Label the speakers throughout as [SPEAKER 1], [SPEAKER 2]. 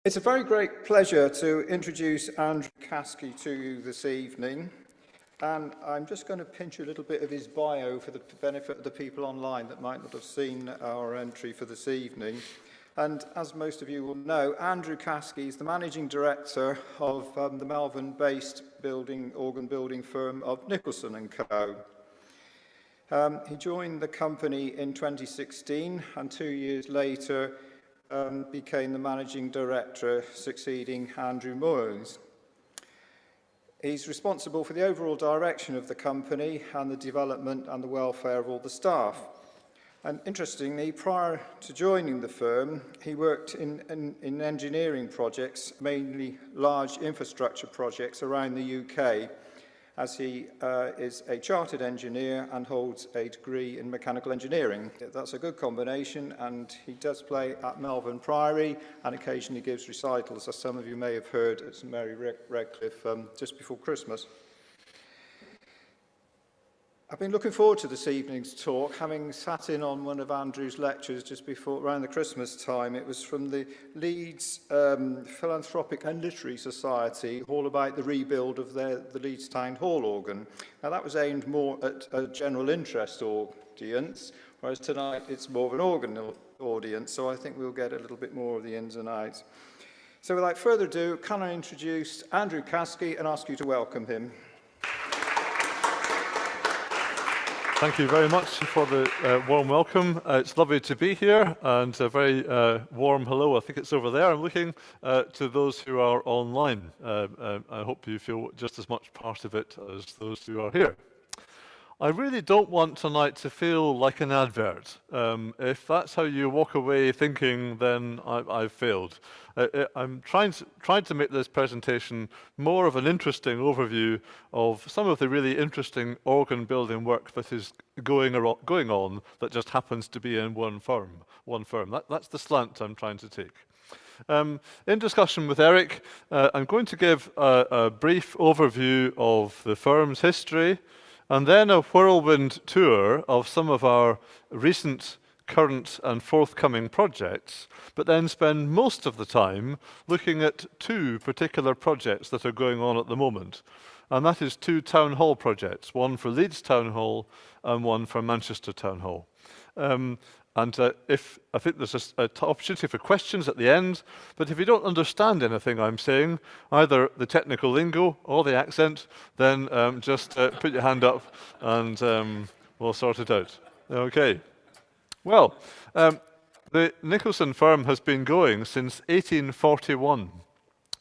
[SPEAKER 1] It's a very great pleasure to introduce Andrew Caskie to you this evening. And I'm just going to pinch a little bit of his bio for the benefit of the people online that might not have seen our entry for this evening. And as most of you will know, Andrew Caskie is the managing director of the Melbourne-based organ building firm of Nicholson Co. He joined the company in 2016 and 2 years later became the managing director, succeeding Andrew Moyes. He's responsible for the overall direction of the company and the development and the welfare of all the staff. And interestingly, prior to joining the firm, he worked in engineering projects, mainly large infrastructure projects around the UK, as he is a chartered engineer and holds a degree in mechanical engineering. That's a good combination, and he does play at Melbourne Priory and occasionally gives recitals, as some of you may have heard at St Mary Redcliffe just before Christmas. I've been looking forward to this evening's talk, having sat in on one of Andrew's lectures just before, around the Christmas time. It was from the Leeds Philanthropic and Literary Society, all about the rebuild of the Leeds Town Hall organ. Now that was aimed more at a general interest audience, whereas tonight it's more of an organ audience, so I think we'll get a little bit more of the ins and outs. So without further ado, can I introduce Andrew Caskie and ask you to welcome him.
[SPEAKER 2] Thank you very much for the warm welcome. It's lovely to be here, and a very warm hello. I think it's over there. I'm looking to those who are online. I hope you feel just as much part of it as those who are here. I really don't want tonight to feel like an advert. If that's how you walk away thinking, then I've failed. I'm trying to make this presentation more of an interesting overview of some of the really interesting organ building work that is going on that just happens to be in one firm. That's the slant I'm trying to take. In discussion with Eric, I'm going to give a brief overview of the firm's history, and then a whirlwind tour of some of our recent, current and forthcoming projects, but then spend most of the time looking at two particular projects that are going on at the moment. And that is two town hall projects, one for Leeds Town Hall and one for Manchester Town Hall. If I think there's an opportunity for questions at the end, but if you don't understand anything I'm saying, either the technical lingo or the accent, then just put your hand up and we'll sort it out. Okay. Well, the Nicholson firm has been going since 1841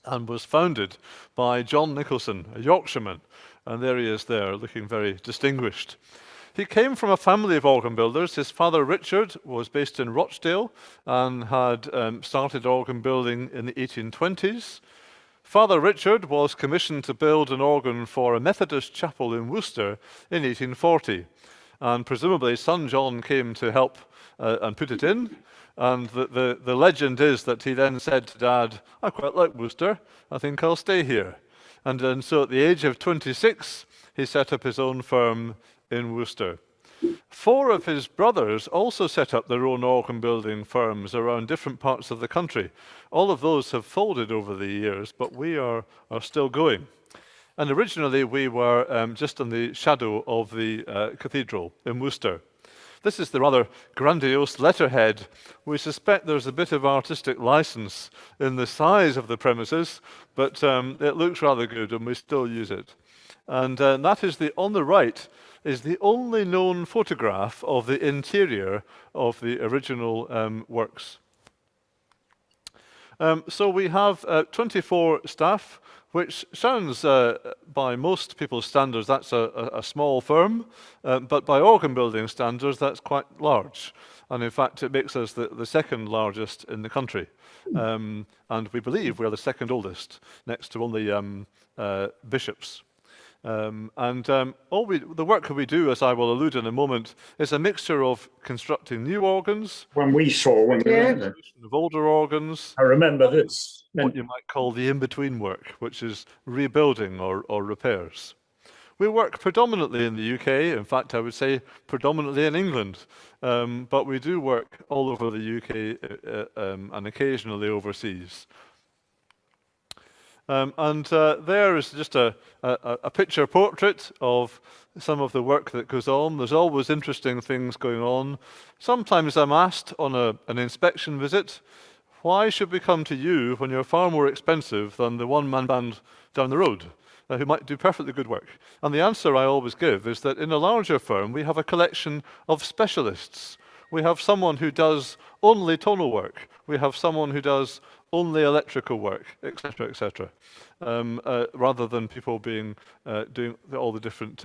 [SPEAKER 2] and was founded by John Nicholson, a Yorkshireman, and there he is there, looking very distinguished. He came from a family of organ builders. His father, Richard, was based in Rochdale and had started organ building in the 1820s. Father Richard was commissioned to build an organ for a Methodist chapel in Worcester in 1840. And presumably, son John came to help and put it in. And the legend is that he then said to Dad, "I quite like Worcester. I think I'll stay here." And so at the age of 26, he set up his own firm in Worcester. 4 of his brothers also set up their own organ building firms around different parts of the country. All of those have folded over the years, but we are still going. And originally we were just in the shadow of the cathedral in Worcester. This is the rather grandiose letterhead. We suspect there's a bit of artistic license in the size of the premises, but it looks rather good and we still use it. And that is on the right is the only known photograph of the interior of the original works. So we have 24 staff, which sounds, by most people's standards, that's a small firm, but by organ building standards, that's quite large. And in fact, it makes us the second largest in the country. And we believe we're the second oldest, next to only bishops. The work that we do, as I will allude in a moment, is a mixture of constructing new organs,
[SPEAKER 3] when we were there,
[SPEAKER 2] of older organs.
[SPEAKER 3] I remember this.
[SPEAKER 2] What you might call the in-between work, which is rebuilding or repairs. We work predominantly in the UK. In fact, I would say predominantly in England, but we do work all over the UK and occasionally overseas. There is just a picture portrait of some of the work that goes on. There's always interesting things going on. Sometimes I'm asked on an inspection visit, why should we come to you when you're far more expensive than the one-man band down the road, who might do perfectly good work? And the answer I always give is that in a larger firm, we have a collection of specialists. We have someone who does only tonal work. We have someone who does only electrical work, etc., rather than people doing all the different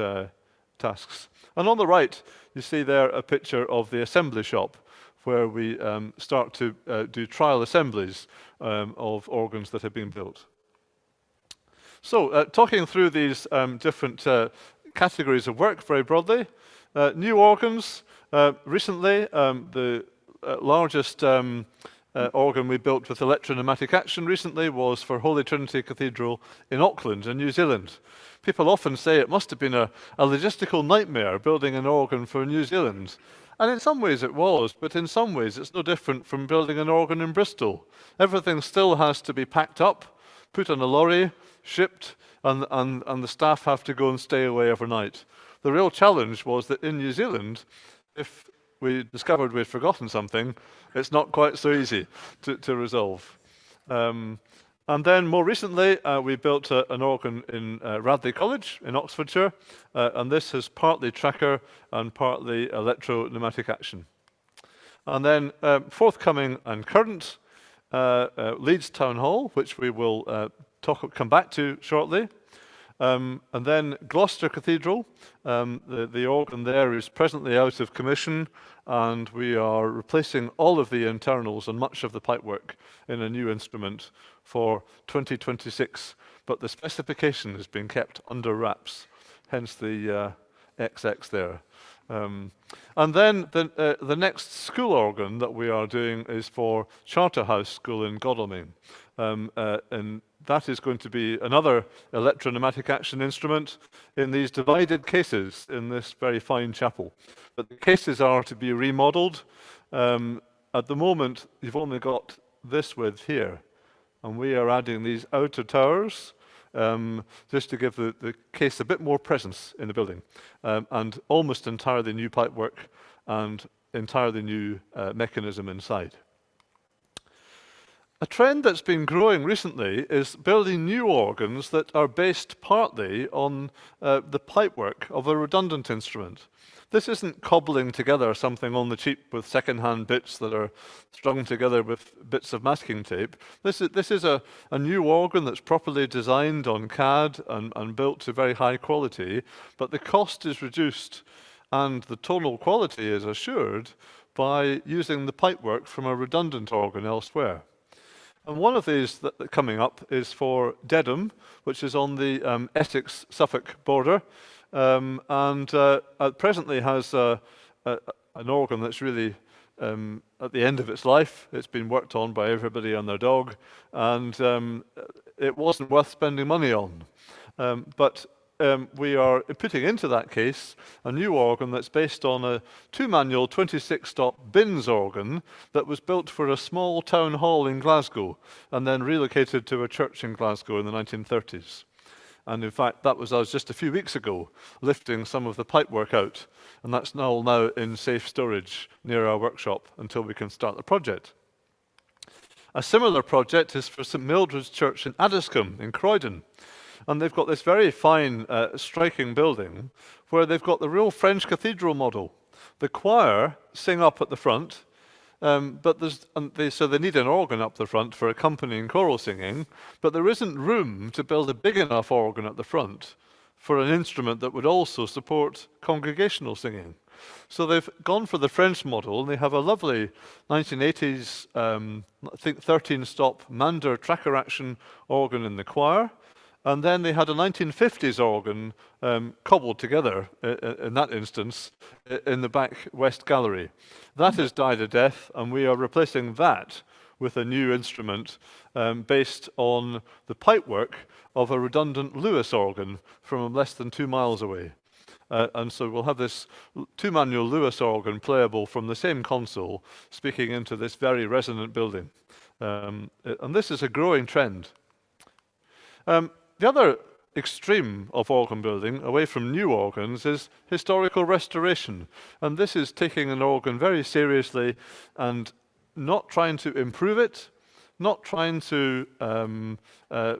[SPEAKER 2] tasks. And on the right, you see there a picture of the assembly shop, where we start to do trial assemblies of organs that have been built. So, talking through these different categories of work very broadly, new organs. Recently, the largest organ we built with electropneumatic action recently was for Holy Trinity Cathedral in Auckland in New Zealand. People often say it must have been a logistical nightmare building an organ for New Zealand. And in some ways it was, but in some ways it's no different from building an organ in Bristol. Everything still has to be packed up, put on a lorry, shipped, and the staff have to go and stay away overnight. The real challenge was that in New Zealand, if we discovered we'd forgotten something, it's not quite so easy to resolve. And then more recently, we built an organ in Radley College in Oxfordshire, and this has partly tracker and partly electro-pneumatic action. And then forthcoming and current, Leeds Town Hall, which we will come back to shortly. And then Gloucester Cathedral, the organ there is presently out of commission, and we are replacing all of the internals and much of the pipework in a new instrument for 2026, but the specification has been kept under wraps, hence the XX there. And then the next school organ that we are doing is for Charterhouse School in Godalming. And that is going to be another electropneumatic action instrument in these divided cases in this very fine chapel. But the cases are to be remodeled. At the moment, you've only got this width here, and we are adding these outer towers just to give the case a bit more presence in the building, and almost entirely new pipework and entirely new mechanism inside. A trend that's been growing recently is building new organs that are based partly on the pipework of a redundant instrument. This isn't cobbling together something on the cheap with second-hand bits that are strung together with bits of masking tape. This is a new organ that's properly designed on CAD and built to very high quality, but the cost is reduced and the tonal quality is assured by using the pipework from a redundant organ elsewhere. And one of these that coming up is for Dedham, which is on the Essex-Suffolk border, and presently has an organ that's really at the end of its life. It's been worked on by everybody and their dog, and it wasn't worth spending money on. But we are putting into that case a new organ that's based on a two-manual 26-stop Binns organ that was built for a small town hall in Glasgow and then relocated to a church in Glasgow in the 1930s. And in fact, that was us just a few weeks ago, lifting some of the pipework out, and that's now in safe storage near our workshop until we can start the project. A similar project is for St Mildred's Church in Addiscombe in Croydon. And they've got this very fine, striking building where they've got the real French cathedral model. The choir sing up at the front, so they need an organ up the front for accompanying choral singing, but there isn't room to build a big enough organ at the front for an instrument that would also support congregational singing. So they've gone for the French model, and they have a lovely 1980s, I think 13-stop Mander tracker action organ in the choir. And then they had a 1950s organ cobbled together, in that instance, in the back west gallery. That has died a death, and we are replacing that with a new instrument based on the pipework of a redundant Lewis organ from less than 2 miles away. And so we'll have this two-manual Lewis organ playable from the same console, speaking into this very resonant building. And this is a growing trend. The other extreme of organ building, away from new organs, is historical restoration. And this is taking an organ very seriously and not trying to improve it, not trying to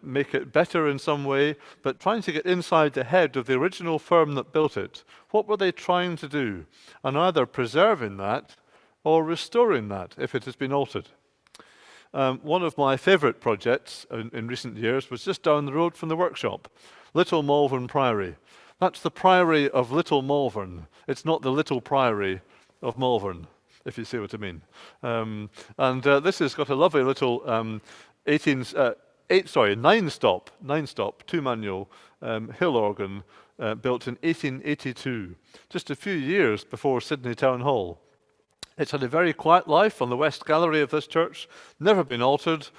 [SPEAKER 2] make it better in some way, but trying to get inside the head of the original firm that built it. What were they trying to do? And either preserving that or restoring that if it has been altered. One of my favourite projects in recent years was just down the road from the workshop, Little Malvern Priory. That's the Priory of Little Malvern. It's not the Little Priory of Malvern, if you see what I mean. This has got a lovely little 9-stop, two-manual hill organ built in 1882, just a few years before Sydney Town Hall. It's had a very quiet life on the west gallery of this church, never been altered.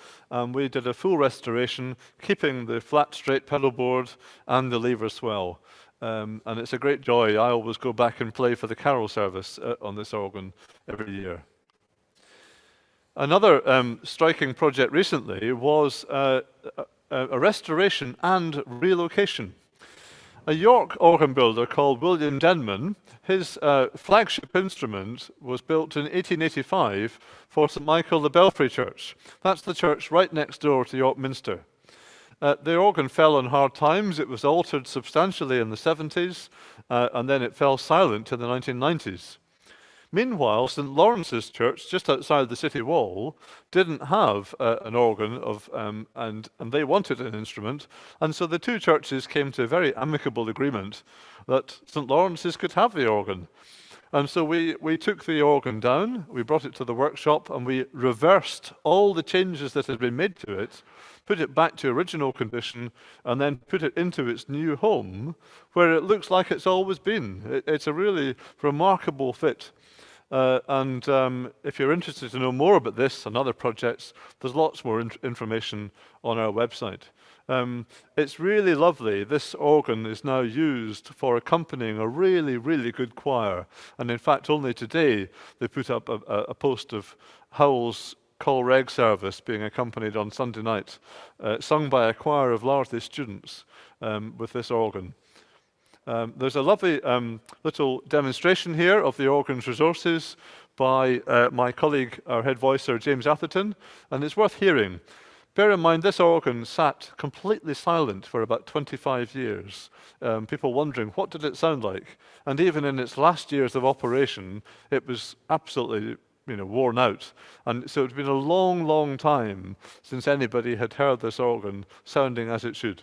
[SPEAKER 2] We did a full restoration, keeping the flat straight pedal board and the lever swell. And it's a great joy. I always go back and play for the carol service on this organ every year. Another striking project recently was a restoration and relocation. A York organ builder called William Denman, his flagship instrument was built in 1885 for St Michael the Belfry Church. That's the church right next door to York Minster. The organ fell on hard times. It was altered substantially in the 70s, and then it fell silent in the 1990s. Meanwhile, St Lawrence's Church, just outside the city wall, didn't have an organ, and they wanted an instrument, and so the two churches came to a very amicable agreement that St Lawrence's could have the organ. And so we took the organ down, we brought it to the workshop, and we reversed all the changes that had been made to it, put it back to original condition, and then put it into its new home, where it looks like it's always been. It's a really remarkable fit. If you're interested to know more about this and other projects, there's lots more information on our website. It's really lovely. This organ is now used for accompanying a really, really good choir. And in fact, only today they put up a post of Howell's Call Reg service being accompanied on Sunday night, sung by a choir of largely students with this organ. There's a lovely little demonstration here of the organ's resources by my colleague, our head voicer, James Atherton, and it's worth hearing. Bear in mind, this organ sat completely silent for about 25 years. People wondering, what did it sound like? And even in its last years of operation, it was absolutely worn out. And so it's been a long, long time since anybody had heard this organ sounding as it should.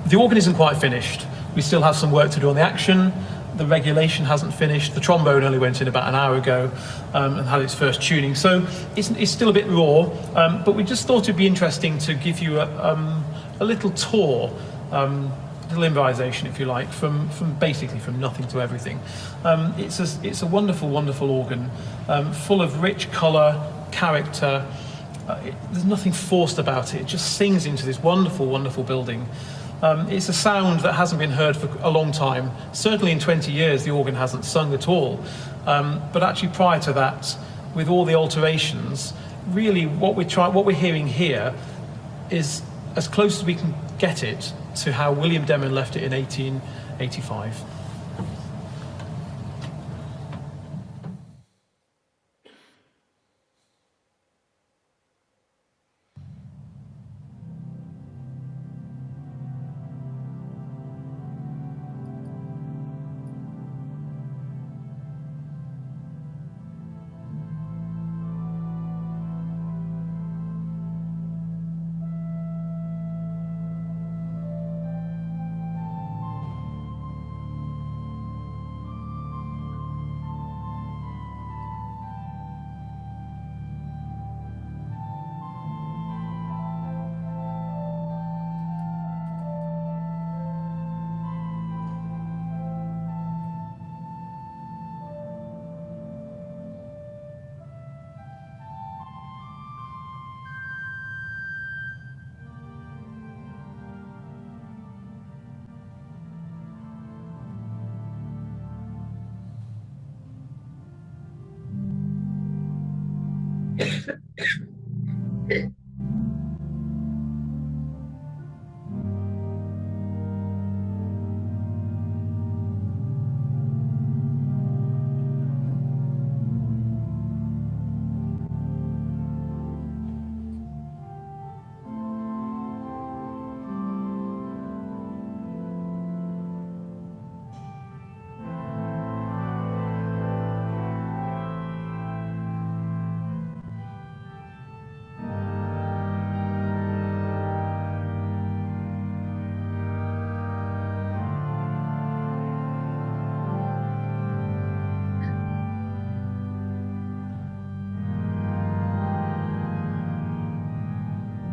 [SPEAKER 4] The organ isn't quite finished. We still have some work to do on the action. The regulation hasn't finished. The trombone only went in about an hour ago and had its first tuning. So it's still a bit raw, but we just thought it'd be interesting to give you a little tour, a little improvisation, if you like, from basically from nothing to everything. It's a wonderful, wonderful organ, full of rich colour, character. There's nothing forced about it. It just sings into this wonderful, wonderful building. It's a sound that hasn't been heard for a long time. Certainly in 20 years, the organ hasn't sung at all. But actually prior to that, with all the alterations, really what we're hearing here is as close as we can get it to how William Denman left it in 1885.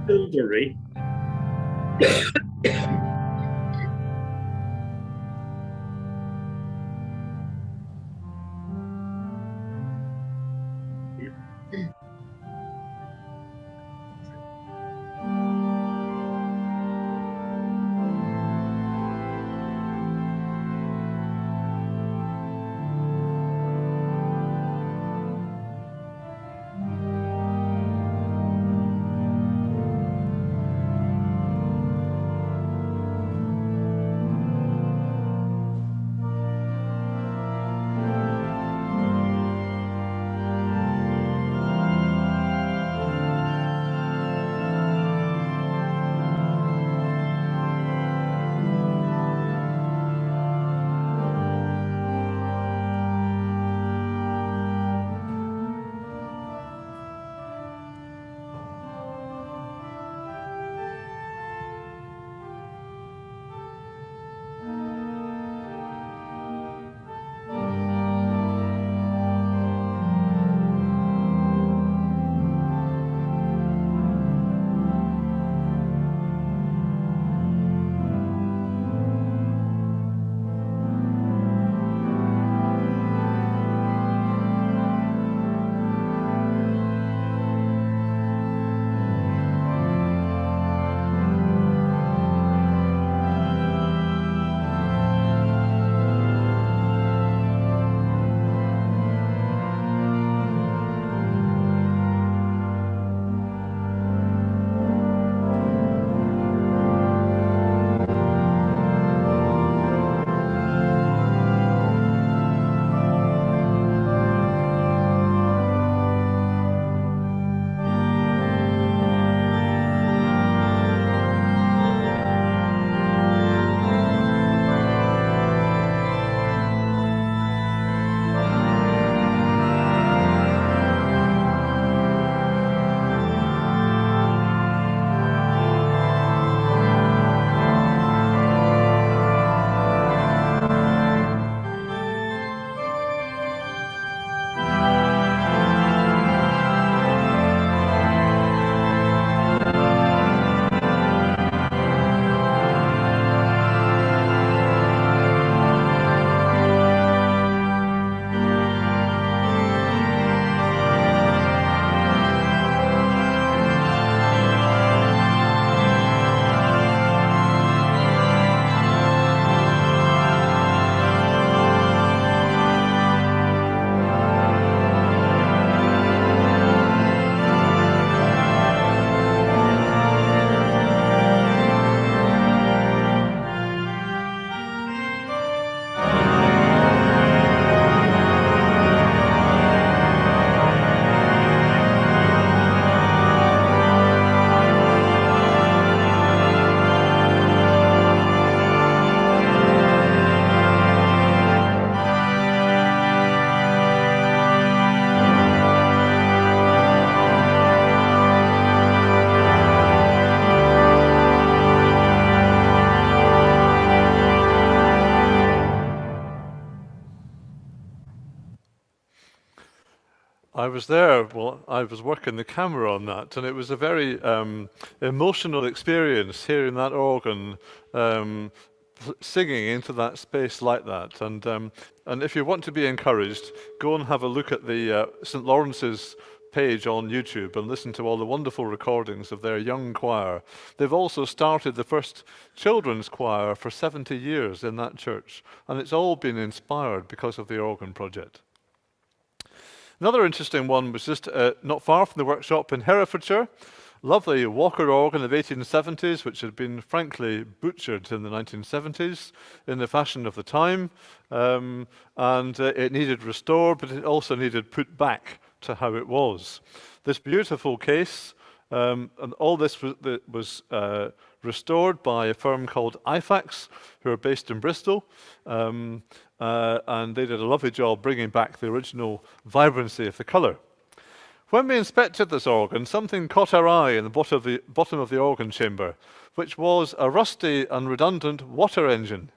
[SPEAKER 3] Buildery.
[SPEAKER 2] I was there, well, I was working the camera on that, and it was a very emotional experience hearing that organ singing into that space like that. And if you want to be encouraged, go and have a look at the St. Lawrence's page on YouTube and listen to all the wonderful recordings of their young choir. They've also started the first children's choir for 70 years in that church, and it's all been inspired because of the organ project. Another interesting one was just not far from the workshop in Herefordshire. Lovely Walker organ of 1870s, which had been frankly butchered in the 1970s in the fashion of the time. And it needed restored, but it also needed put back to how it was. This beautiful case, and all this was restored by a firm called IFAX, who are based in Bristol. And they did a lovely job bringing back the original vibrancy of the colour. When we inspected this organ, something caught our eye in the bottom of the organ chamber, which was a rusty and redundant water engine.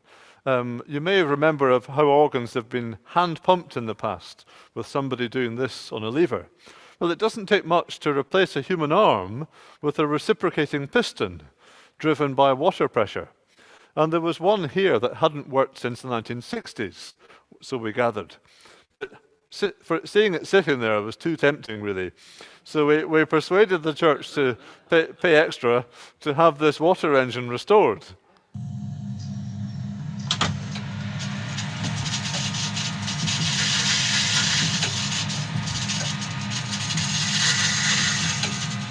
[SPEAKER 2] You may remember of how organs have been hand-pumped in the past, with somebody doing this on a lever. Well, it doesn't take much to replace a human arm with a reciprocating piston driven by water pressure. And there was one here that hadn't worked since the 1960s, so we gathered. For seeing it sitting there was too tempting, really. So we persuaded the church to pay extra to have this water engine restored.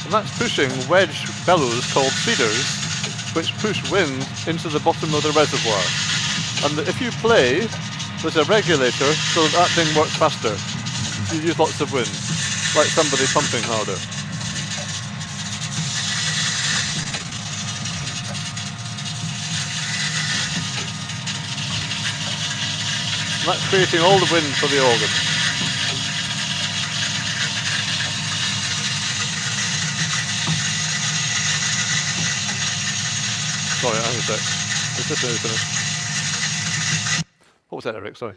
[SPEAKER 2] And that's pushing wedge bellows called feeders, which push wind into the bottom of the reservoir. And if you play, there's a regulator so that thing works faster. You use lots of wind, like somebody pumping harder. And that's creating all the wind for the organ. Sorry, hang on a sec. Is this nearly finished? What was that, Eric? Sorry.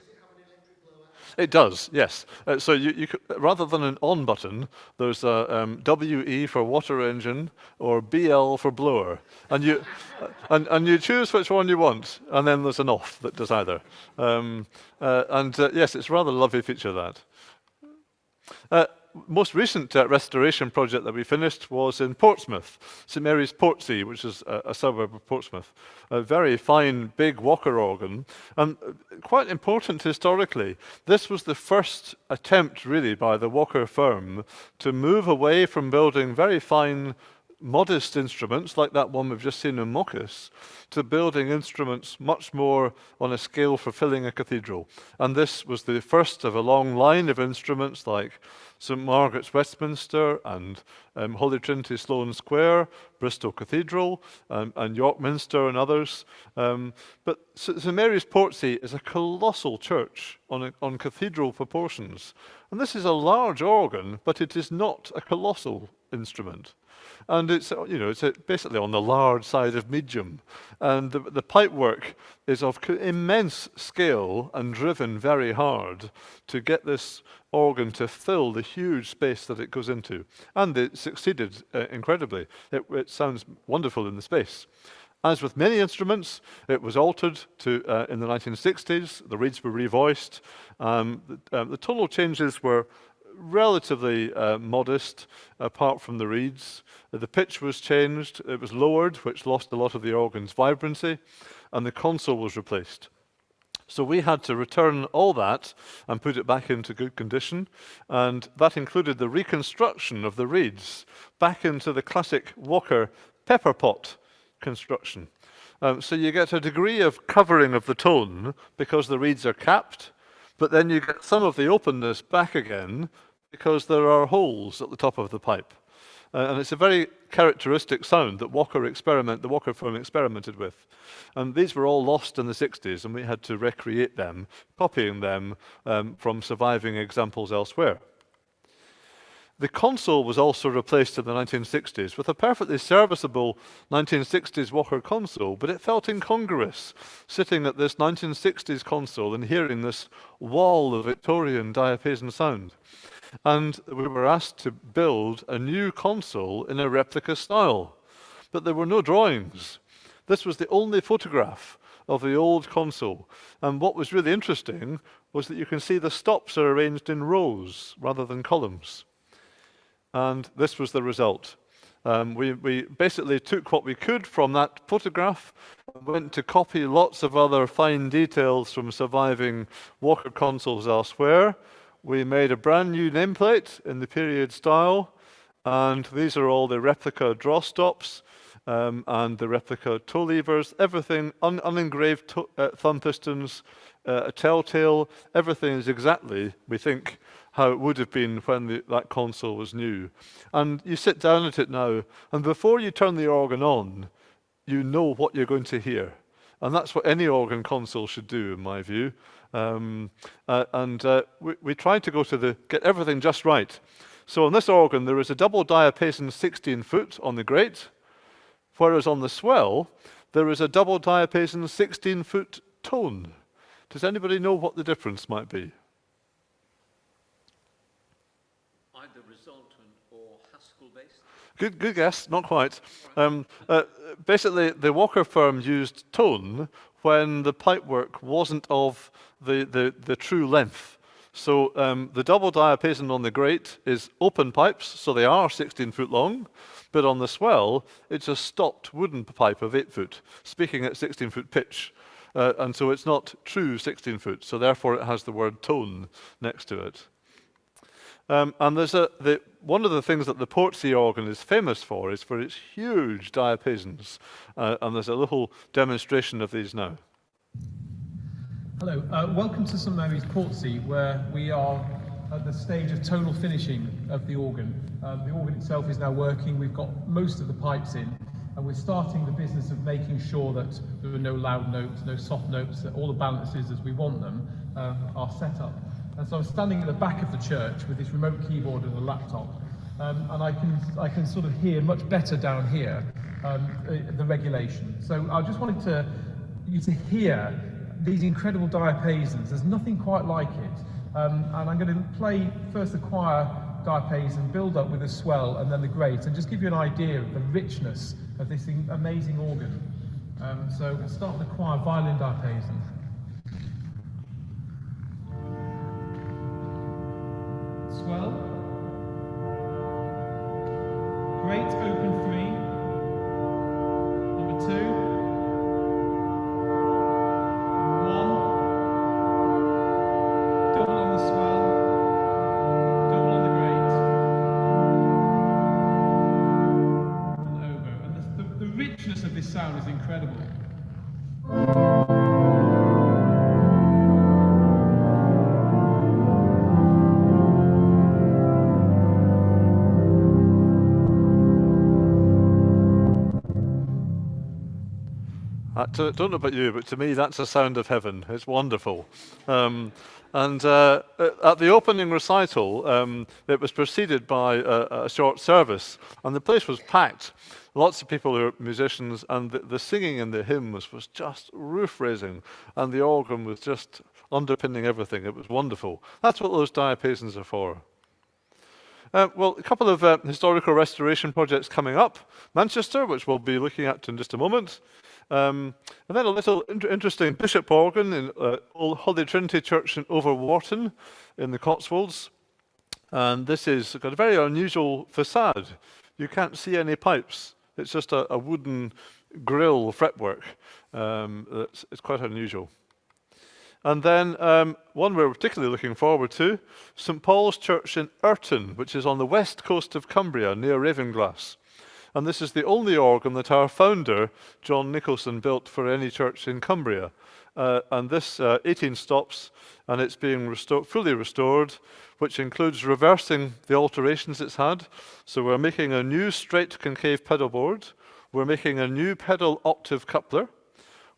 [SPEAKER 2] It does, yes. So you could, rather than an on button, there's a WE for water engine or BL for blower, and you choose which one you want, and then there's an off that does either. Yes, it's a rather lovely feature, that. Most recent restoration project that we finished was in Portsmouth, St Mary's Portsea, which is a suburb of Portsmouth. A very fine, big Walker organ, and quite important historically. This was the first attempt, really, by the Walker firm to move away from building very fine, modest instruments, like that one we've just seen in Moccas, to building instruments much more on a scale for filling a cathedral. And this was the first of a long line of instruments like St Margaret's Westminster and Holy Trinity Sloane Square, Bristol Cathedral, and York Minster and others. But St Mary's Portsea is a colossal church on cathedral proportions. And this is a large organ, but it is not a colossal instrument. And it's, it's basically on the large side of medium. And the pipework is of immense scale and driven very hard to get this organ to fill the huge space that it goes into. And it succeeded incredibly. It sounds wonderful in the space. As with many instruments, it was altered in the 1960s. The reeds were revoiced. The tonal changes were relatively modest, apart from the reeds. The pitch was changed, it was lowered, which lost a lot of the organ's vibrancy, and the console was replaced. So we had to return all that and put it back into good condition, and that included the reconstruction of the reeds back into the classic Walker pepper pot construction. So you get a degree of covering of the tone because the reeds are capped, but then you get some of the openness back again because there are holes at the top of the pipe. And it's a very characteristic sound that the Walker firm experimented with. And these were all lost in the 60s, and we had to recreate them, copying them from surviving examples elsewhere. The console was also replaced in the 1960s with a perfectly serviceable 1960s Walker console, but it felt incongruous sitting at this 1960s console and hearing this wall of Victorian diapason sound. And we were asked to build a new console in a replica style, but there were no drawings. This was the only photograph of the old console. And what was really interesting was that you can see the stops are arranged in rows rather than columns. And this was the result. We basically took what we could from that photograph, went to copy lots of other fine details from surviving Walker consoles elsewhere. We made a brand new nameplate in the period style, and these are all the replica draw stops and the replica toe levers, everything, unengraved thumb pistons, a telltale, everything is exactly, we think, how it would have been when that console was new. And you sit down at it now, and before you turn the organ on, you know what you're going to hear. And that's what any organ console should do, in my view. We tried to get everything just right. So on this organ, there is a double diapason 16-foot on the grate, whereas on the swell, there is a double diapason 16-foot tone. Does anybody know what the difference might be?
[SPEAKER 5] The result
[SPEAKER 2] Good guess, not quite. Basically, the Walker firm used tone when the pipework wasn't of the true length. So the double diapason on the grate is open pipes, so they are 16 foot long, but on the swell, it's a stopped wooden pipe of 8 foot, speaking at 16 foot pitch. And so it's not true 16 foot, so therefore it has the word tone next to it. And there's one of the things that the Portsea organ is famous for is for its huge diapasons. And there's a little demonstration of these now.
[SPEAKER 4] Hello, welcome to St Mary's Portsea, where we are at the stage of tonal finishing of the organ. The organ itself is now working, we've got most of the pipes in, and we're starting the business of making sure that there are no loud notes, no soft notes, that all the balances as we want them are set up. And so I'm standing at the back of the church with this remote keyboard and a laptop, and I can sort of hear much better down here the regulation. So I just wanted you to hear these incredible diapasons. There's nothing quite like it. And I'm going to play first the choir diapason, build up with the swell, and then the grate, and just give you an idea of the richness of this amazing organ. So we'll start with the choir violin diapason. Swell. Grate open 3. Number 2. This sound is incredible.
[SPEAKER 2] Don't know about you, but to me that's a sound of heaven. It's wonderful. And at the opening recital, it was preceded by a short service, and the place was packed. Lots of people who are musicians, and the singing in the hymns was just roof-raising, and the organ was just underpinning everything. It was wonderful. That's what those diapasons are for. Well, a couple of historical restoration projects coming up. Manchester, which we'll be looking at in just a moment. And then a little interesting bishop organ in Old Holy Trinity Church in Overwharton in the Cotswolds. And this has got a very unusual facade. You can't see any pipes. It's just a wooden grill fretwork. It's quite unusual. And then one we're particularly looking forward to, St Paul's Church in Urton, which is on the west coast of Cumbria, near Ravenglass. And this is the only organ that our founder, John Nicholson, built for any church in Cumbria. And this 18 stops, and it's being fully restored, which includes reversing the alterations it's had. So we're making a new straight concave pedal board. We're making a new pedal octave coupler.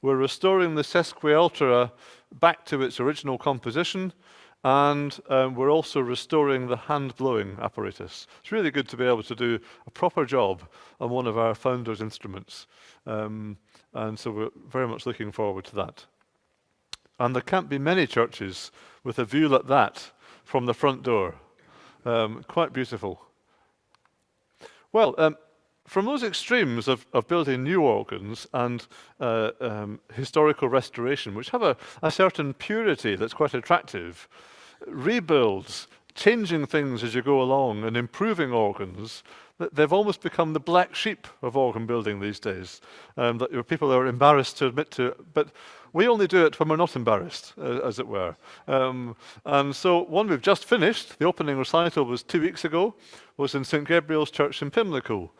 [SPEAKER 2] We're restoring the sesquialtera back to its original composition. And we're also restoring the hand-blowing apparatus. It's really good to be able to do a proper job on one of our founder's instruments. And so we're very much looking forward to that. And there can't be many churches with a view like that from the front door. Quite beautiful. Well, from those extremes of building new organs and historical restoration, which have a certain purity that's quite attractive, rebuilds, changing things as you go along and improving organs, they've almost become the black sheep of organ building these days, that people are embarrassed to admit to, but we only do it when we're not embarrassed, as it were. And so one we've just finished, the opening recital was 2 weeks ago, was in St Gabriel's Church in Pimlico.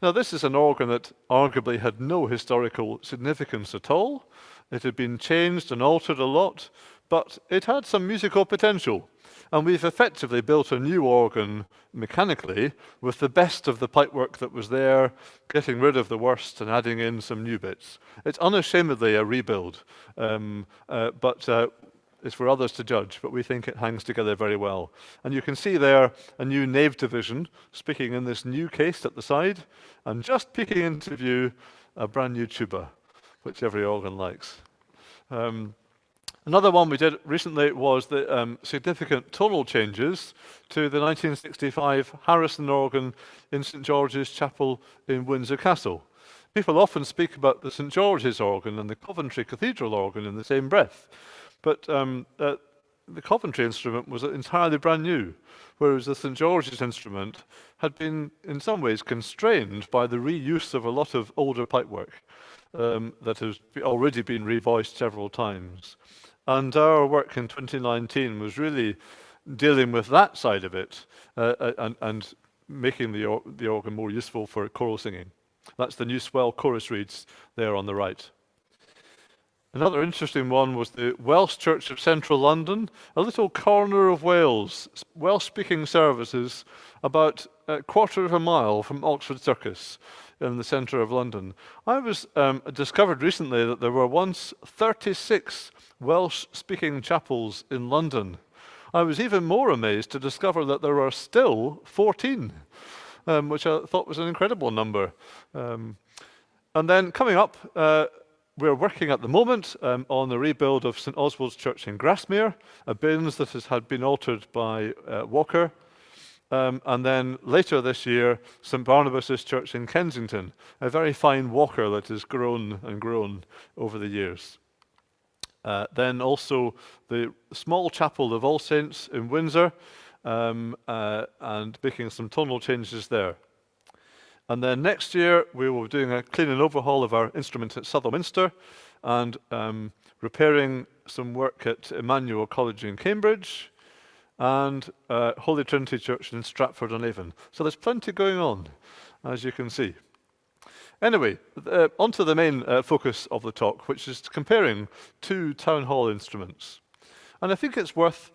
[SPEAKER 2] Now this is an organ that arguably had no historical significance at all. It had been changed and altered a lot, but it had some musical potential. And we've effectively built a new organ mechanically with the best of the pipework that was there, getting rid of the worst and adding in some new bits. It's unashamedly a rebuild, but it's for others to judge, but we think it hangs together very well. And you can see there a new nave division, speaking in this new case at the side, and just peeking into view, a brand new tuba, which every organ likes. Another one we did recently was the significant tonal changes to the 1965 Harrison organ in St George's Chapel in Windsor Castle. People often speak about the St George's organ and the Coventry Cathedral organ in the same breath, but the Coventry instrument was entirely brand new, whereas the St George's instrument had been in some ways constrained by the reuse of a lot of older pipework that has already been revoiced several times. And our work in 2019 was really dealing with that side of it and making the organ more useful for choral singing. That's the new swell chorus reeds there on the right. Another interesting one was the Welsh Church of Central London, a little corner of Wales, Welsh-speaking services about a quarter of a mile from Oxford Circus in the centre of London. I was discovered recently that there were once 36 Welsh-speaking chapels in London. I was even more amazed to discover that there are still 14, which I thought was an incredible number. And then coming up, we're working at the moment on the rebuild of St Oswald's Church in Grasmere, a bins that had been altered by Walker. And then later this year, St Barnabas's Church in Kensington, a very fine Walker that has grown and grown over the years. Then also the small chapel of All Saints in Windsor, and making some tonal changes there. And then next year, we will be doing a clean and overhaul of our instrument at Southminster and repairing some work at Emmanuel College in Cambridge and Holy Trinity Church in Stratford-on-Avon. So there's plenty going on, as you can see. Anyway, on to the main focus of the talk, which is comparing two town hall instruments. And I think it's worth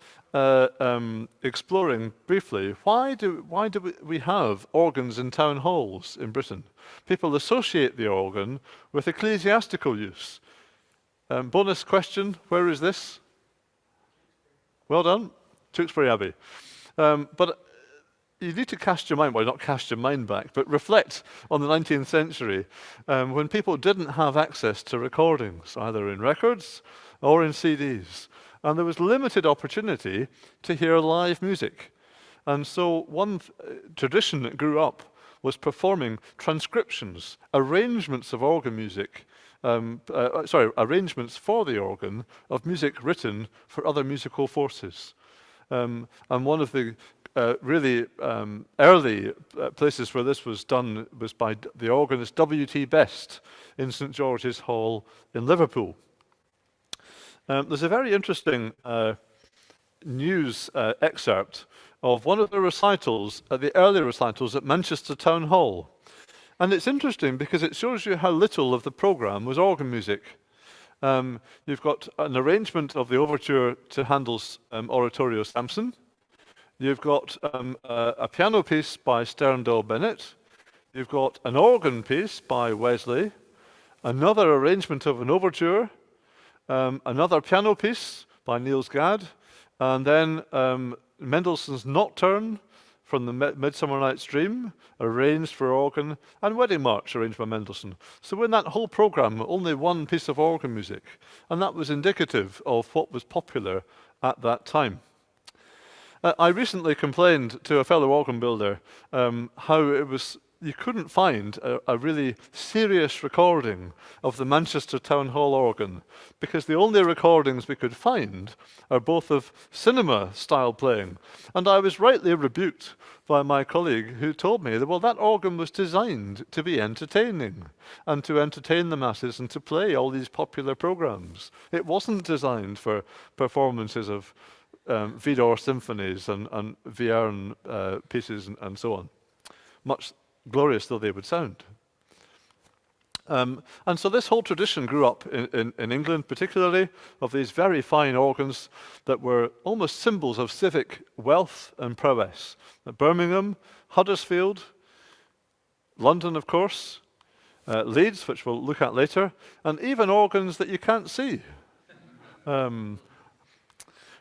[SPEAKER 2] exploring briefly, why do we have organs in town halls in Britain? People associate the organ with ecclesiastical use. Bonus question, where is this? Well done, Tewkesbury Abbey. But you need to cast your mind, well, not cast your mind back, but reflect on the 19th century when people didn't have access to recordings, either in records or in CDs. And there was limited opportunity to hear live music. And so one tradition that grew up was performing transcriptions, arrangements of organ music, arrangements for the organ of music written for other musical forces. And one of the really early places where this was done was by the organist W.T. Best in St George's Hall in Liverpool. There's a very interesting news excerpt of one of the recitals, the early recitals at Manchester Town Hall. And it's interesting because it shows you how little of the programme was organ music. You've got an arrangement of the overture to Handel's Oratorio Samson. You've got a piano piece by Sterndale Bennett. You've got an organ piece by Wesley. Another arrangement of an overture. Another piano piece by Niels Gadd, and then Mendelssohn's Nocturne from the Midsummer Night's Dream, arranged for organ, and Wedding March, arranged by Mendelssohn. So in that whole programme, only one piece of organ music, and that was indicative of what was popular at that time. I recently complained to a fellow organ builder how it was you couldn't find a really serious recording of the Manchester Town Hall organ because the only recordings we could find are both of cinema-style playing. And I was rightly rebuked by my colleague who told me that, well, that organ was designed to be entertaining and to entertain the masses and to play all these popular programs. It wasn't designed for performances of Widor symphonies and Vierne pieces and so on, much glorious though they would sound. And so this whole tradition grew up in England, particularly, of these very fine organs that were almost symbols of civic wealth and prowess. Birmingham, Huddersfield, London, of course, Leeds, which we'll look at later, and even organs that you can't see.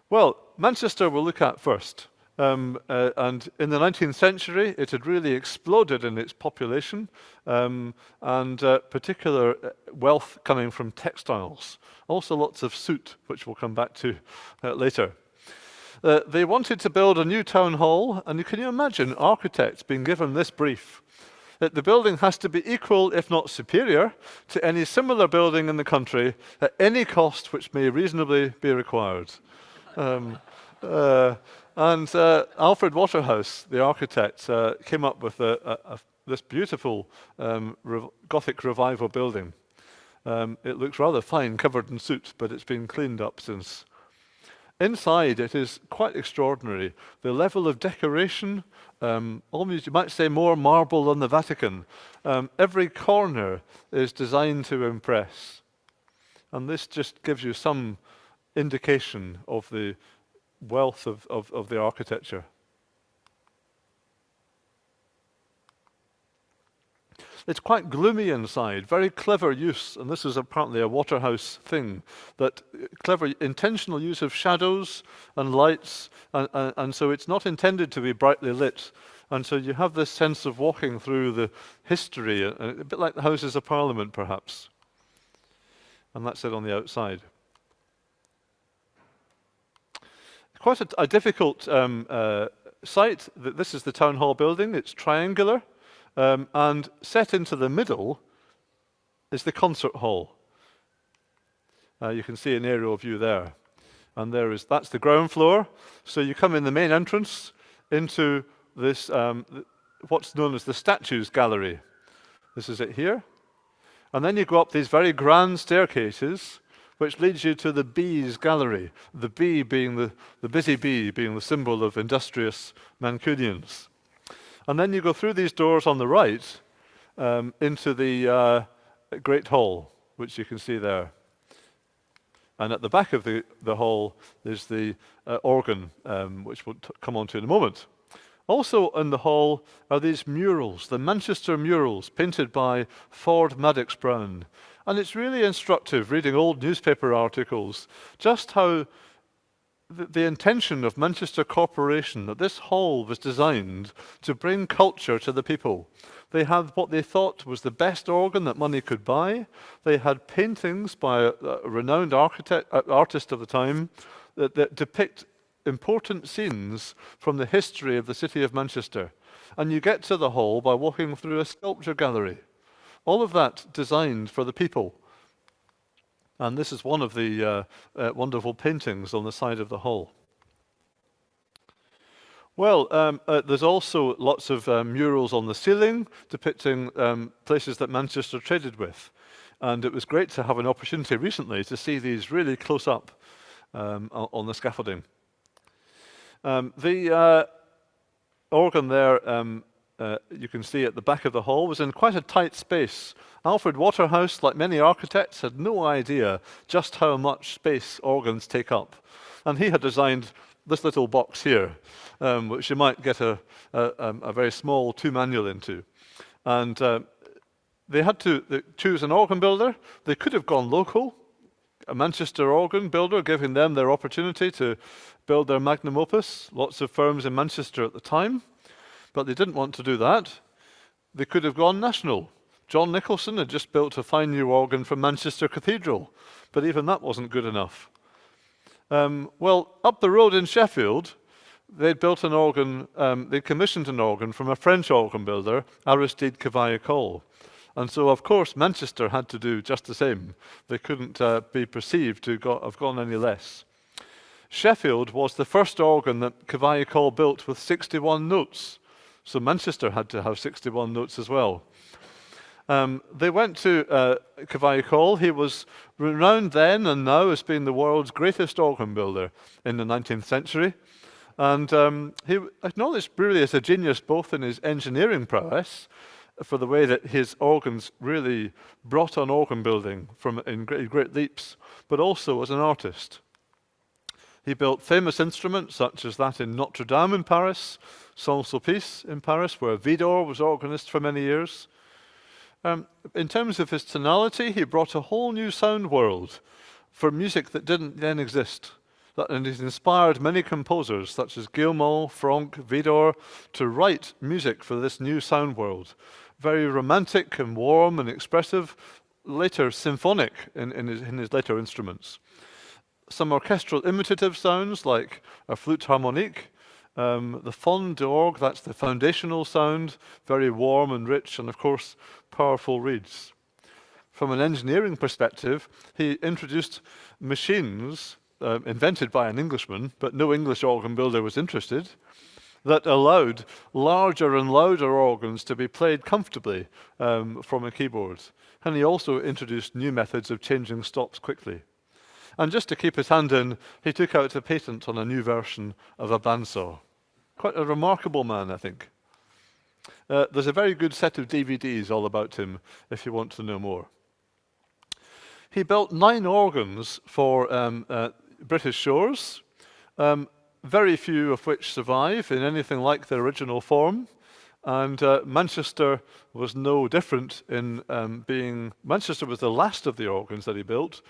[SPEAKER 2] Well, Manchester we'll look at first. And in the 19th century, it had really exploded in its population, and particular wealth coming from textiles. Also lots of soot, which we'll come back to later. They wanted to build a new town hall, and can you imagine architects being given this brief? That the building has to be equal, if not superior, to any similar building in the country at any cost which may reasonably be required. And Alfred Waterhouse, the architect, came up with this beautiful Gothic Revival building. It looks rather fine, covered in soot, but it's been cleaned up since. Inside, it is quite extraordinary. The level of decoration, almost you might say more marble than the Vatican. Every corner is designed to impress. And this just gives you some indication of the wealth of the architecture. It's quite gloomy inside, very clever use, and this is apparently a Waterhouse thing, that clever intentional use of shadows and lights, and so it's not intended to be brightly lit. And so you have this sense of walking through the history, a bit like the Houses of Parliament, perhaps. And that's it on the outside. Quite a difficult site. This is the town hall building. It's triangular. And set into the middle is the concert hall. You can see an aerial view there. And that's the ground floor. So you come in the main entrance into this, what's known as the Statues Gallery. This is it here. And then you go up these very grand staircases, which leads you to the Bees Gallery. The bee being the busy bee being the symbol of industrious Mancunians. And then you go through these doors on the right into the Great Hall, which you can see there. And at the back of the hall is the organ, which we'll come on to in a moment. Also in the hall are these murals, the Manchester murals, painted by Ford Madox Brown. And it's really instructive, reading old newspaper articles, just how the intention of Manchester Corporation, that this hall was designed to bring culture to the people. They had what they thought was the best organ that money could buy. They had paintings by a renowned artist of the time that depict important scenes from the history of the city of Manchester. And you get to the hall by walking through a sculpture gallery. All of that designed for the people. And this is one of the wonderful paintings on the side of the hall. Well, there's also lots of murals on the ceiling depicting places that Manchester traded with. And it was great to have an opportunity recently to see these really close up on the scaffolding. The organ there, you can see at the back of the hall, was in quite a tight space. Alfred Waterhouse, like many architects, had no idea just how much space organs take up. And he had designed this little box here, which you might get a very small 2 manual into. And they had to choose an organ builder. They could have gone local, a Manchester organ builder, giving them their opportunity to build their magnum opus. Lots of firms in Manchester at the time. But they didn't want to do that. They could have gone national. John Nicholson had just built a fine new organ from Manchester Cathedral, but even that wasn't good enough. Well, up the road in Sheffield, they'd built an organ, they commissioned an organ from a French organ builder, Aristide Cavaillé-Coll. And so, of course, Manchester had to do just the same. They couldn't be perceived to have gone any less. Sheffield was the first organ that Cavaillé-Coll built with 61 notes. So Manchester had to have 61 notes as well. They went to Cavaillé-Coll. He was renowned then and now as being the world's greatest organ builder in the 19th century. And he acknowledged really as a genius both in his engineering prowess, for the way that his organs really brought on organ building in great leaps, but also as an artist. He built famous instruments such as that in Notre Dame in Paris, Saint-Sulpice in Paris, where Vidor was organist for many years. In terms of his tonality, he brought a whole new sound world for music that didn't then exist. and it inspired many composers such as Guillemot, Franck, Vidor to write music for this new sound world. Very romantic and warm and expressive, later symphonic in his later instruments. Some orchestral imitative sounds like a flute harmonique, the fond d'orgue, that's the foundational sound, very warm and rich, and of course powerful reeds. From an engineering perspective, he introduced machines invented by an Englishman, but no English organ builder was interested, that allowed larger and louder organs to be played comfortably from a keyboard. And he also introduced new methods of changing stops quickly. And just to keep his hand in, he took out a patent on a new version of a bandsaw. Quite a remarkable man, I think. There's a very good set of DVDs all about him, if you want to know more. He built 9 organs for British shores, very few of which survive in anything like their original form. And Manchester was no different in Manchester was the last of the organs that he built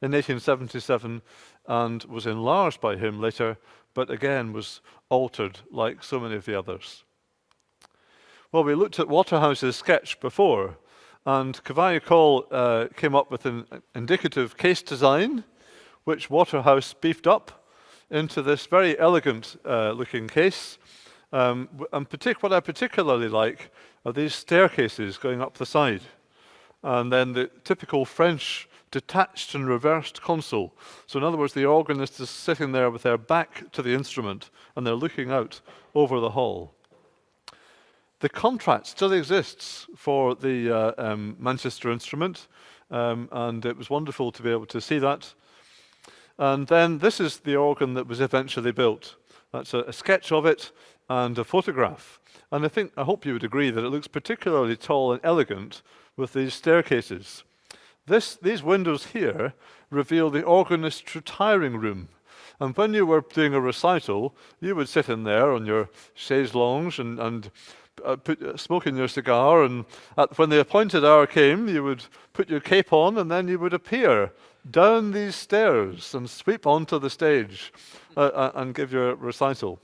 [SPEAKER 2] in 1877 and was enlarged by him later, but again was altered like so many of the others. Well, we looked at Waterhouse's sketch before, and Cavaillé came up with an indicative case design, which Waterhouse beefed up into this very elegant looking case. And what I particularly like are these staircases going up the side, and then the typical French detached and reversed console. So in other words, the organist is sitting there with their back to the instrument, and they're looking out over the hall. The contract still exists for the Manchester instrument, and it was wonderful to be able to see that. And then this is the organ that was eventually built. That's a sketch of it and a photograph. And I hope you would agree that it looks particularly tall and elegant with these staircases. These windows here reveal the organist's retiring room. And when you were doing a recital, you would sit in there on your chaise longue and smoking your cigar, and when the appointed hour came, you would put your cape on, and then you would appear down these stairs and sweep onto the stage and give your recital.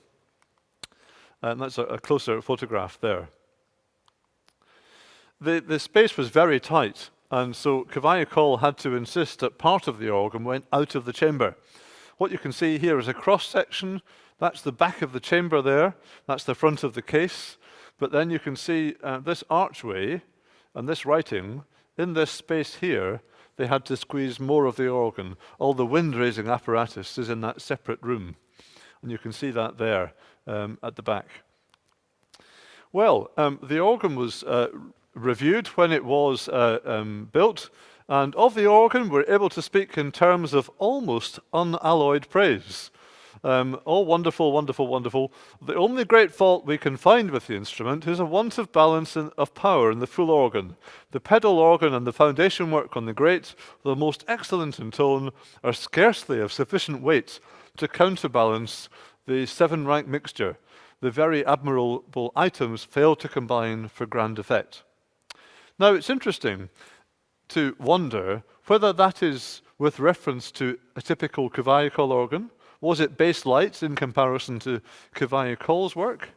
[SPEAKER 2] And that's a closer photograph there. The space was very tight, and so Cavaillé had to insist that part of the organ went out of the chamber. What you can see here is a cross-section. That's the back of the chamber there. That's the front of the case. But then you can see this archway and this writing. In this space here, they had to squeeze more of the organ. All the wind-raising apparatus is in that separate room. And you can see that there at the back. Well, the organ was reviewed when it was built, and of the organ we're able to speak in terms of almost unalloyed praise. Oh, wonderful, wonderful, wonderful. The only great fault we can find with the instrument is a want of balance of power in the full organ. The pedal organ and the foundation work on the grate, though most excellent in tone, are scarcely of sufficient weight to counterbalance the 7-rank mixture. The very admirable items fail to combine for grand effect. Now, it's interesting to wonder whether that is with reference to a typical Cavaillé organ. Was it bass light in comparison to Cavaillé work?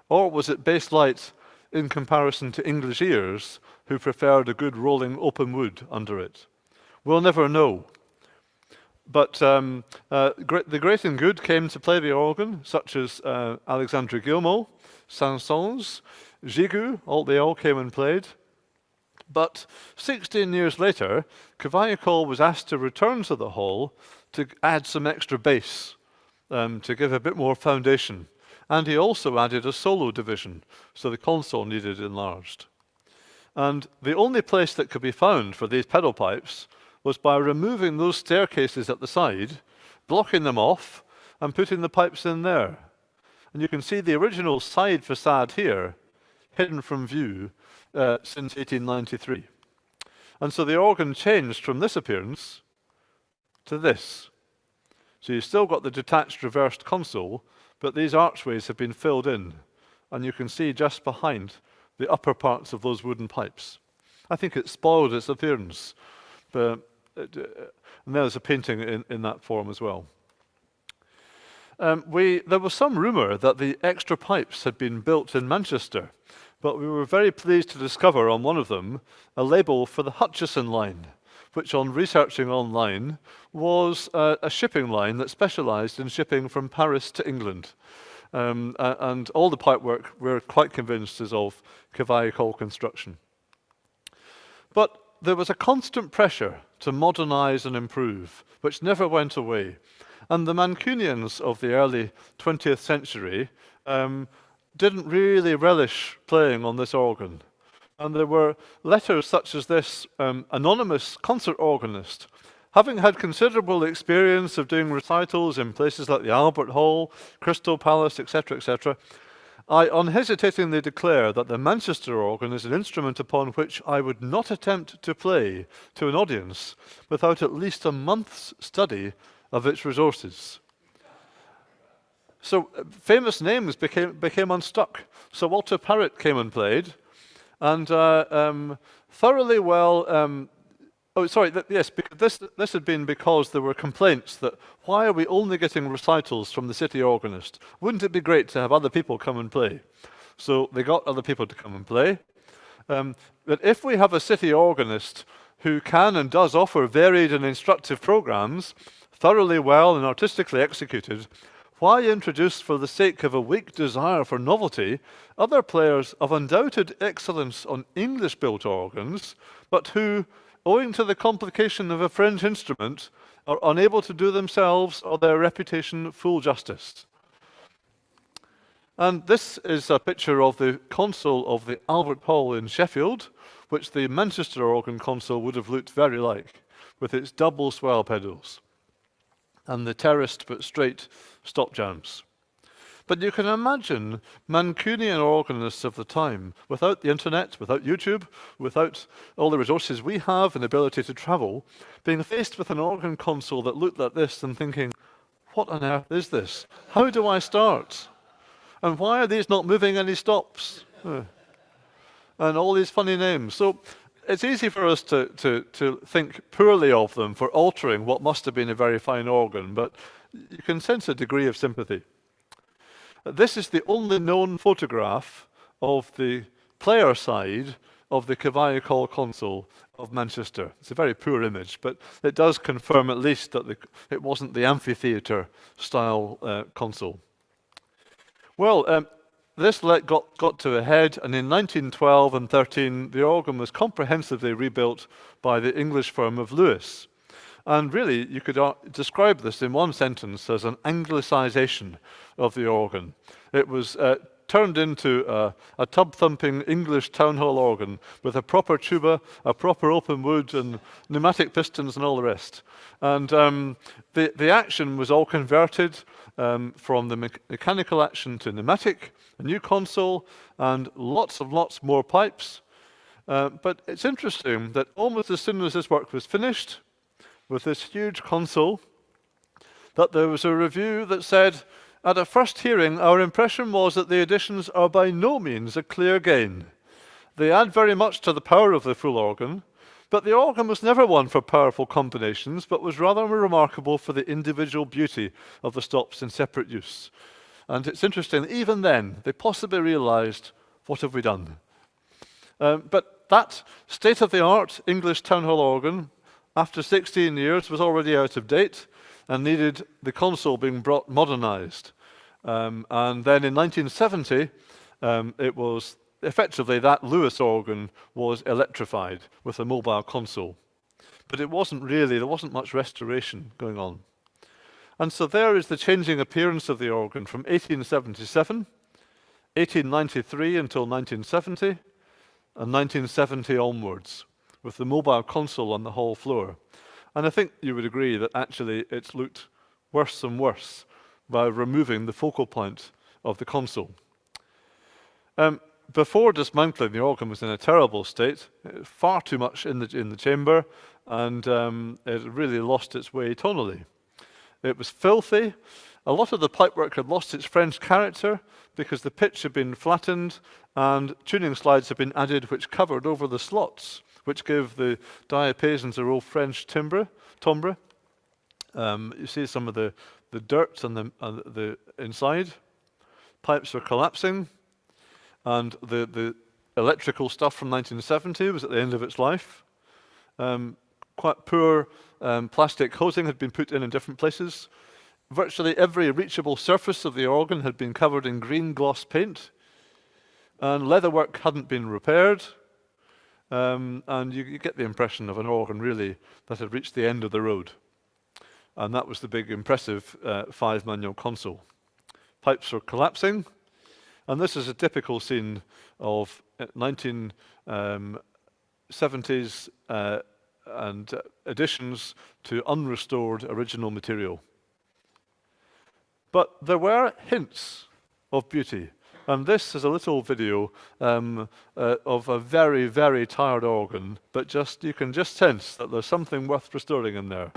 [SPEAKER 2] Or was it bass light in comparison to English ears who preferred a good rolling open wood under it? We'll never know. But the great and good came to play the organ, such as Alexandre Guillemot, Saint-Saëns, Gigoux, they all came and played. But 16 years later, Cavaillé was asked to return to the hall to add some extra bass, to give a bit more foundation. And he also added a solo division, so the console needed enlarged. And the only place that could be found for these pedal pipes was by removing those staircases at the side, blocking them off, and putting the pipes in there. And you can see the original side facade here, hidden from view, since 1893. And so the organ changed from this appearance to this. So you've still got the detached reversed console, but these archways have been filled in, and you can see just behind the upper parts of those wooden pipes. I think it spoiled its appearance, but and there's a painting in that form as well. there was some rumour that the extra pipes had been built in Manchester, but we were very pleased to discover on one of them a label for the Hutchison line, which on researching online was a shipping line that specialised in shipping from Paris to England. And all the pipework, we're quite convinced, is of Cavalier construction. But there was a constant pressure to modernise and improve, which never went away. And the Mancunians of the early 20th century didn't really relish playing on this organ. And there were letters such as this: anonymous concert organist, having had considerable experience of doing recitals in places like the Albert Hall, Crystal Palace, etc., I unhesitatingly declare that the Manchester organ is an instrument upon which I would not attempt to play to an audience without at least a month's study of its resources. So famous names became unstuck. Sir Walter Parrott came and played, and thoroughly well. Yes, this had been because there were complaints that why are we only getting recitals from the city organist? Wouldn't it be great to have other people come and play? So they got other people to come and play. But if we have a city organist who can and does offer varied and instructive programs, thoroughly well and artistically executed, why introduce, for the sake of a weak desire for novelty, other players of undoubted excellence on English-built organs, but who, owing to the complication of a French instrument, are unable to do themselves or their reputation full justice? And this is a picture of the console of the Albert Hall in Sheffield, which the Manchester organ console would have looked very like, with its double swell pedals and the terraced but straight stop jams. But you can imagine Mancunian organists of the time, without the internet, without YouTube, without all the resources we have and ability to travel, being faced with an organ console that looked like this and thinking, what on earth is this? How do I start? And why are these not moving any stops? And all these funny names. So it's easy for us to think poorly of them for altering what must have been a very fine organ, but you can sense a degree of sympathy. This is the only known photograph of the player side of the Cavalier console of Manchester. It's a very poor image, but it does confirm at least that it wasn't the amphitheatre style console. Well, this got to a head, and in 1912 and 13, the organ was comprehensively rebuilt by the English firm of Lewis. And really, you could describe this in one sentence as an Anglicisation of the organ. It was turned into a tub-thumping English town hall organ with a proper tuba, a proper open wood, and pneumatic pistons and all the rest. And the action was all converted from the mechanical action to pneumatic, a new console, and lots more pipes. But it's interesting that almost as soon as this work was finished, with this huge console, that there was a review that said, at a first hearing, our impression was that the additions are by no means a clear gain. They add very much to the power of the full organ, but the organ was never one for powerful combinations, but was rather remarkable for the individual beauty of the stops in separate use. And it's interesting, even then, they possibly realized, what have we done? But that state-of-the-art English town hall organ, after 16 years, was already out of date and needed the console being brought modernized. And then in 1970, it was effectively that Lewis organ was electrified with a mobile console. But it wasn't really, there wasn't much restoration going on. And so there is the changing appearance of the organ from 1877, 1893 until 1970, and 1970 onwards, with the mobile console on the hall floor. And I think you would agree that actually it's looked worse and worse by removing the focal point of the console. Before dismantling, the organ was in a terrible state, far too much in the chamber, and it really lost its way tonally. It was filthy. A lot of the pipework had lost its French character because the pitch had been flattened and tuning slides had been added which covered over the slots, which give the diapasons a real French timbre. You see some of the the dirt on the inside. Pipes were collapsing, and the electrical stuff from 1970 was at the end of its life. Quite poor plastic hosing had been put in different places. Virtually every reachable surface of the organ had been covered in green gloss paint, and leatherwork hadn't been repaired. And you get the impression of an organ, really, that had reached the end of the road. And that was the big, impressive 5-manual console. Pipes were collapsing, and this is a typical scene of 1970s and additions to unrestored original material. But there were hints of beauty. And this is a little video of a very, very tired organ, but you can just sense that there's something worth restoring in there.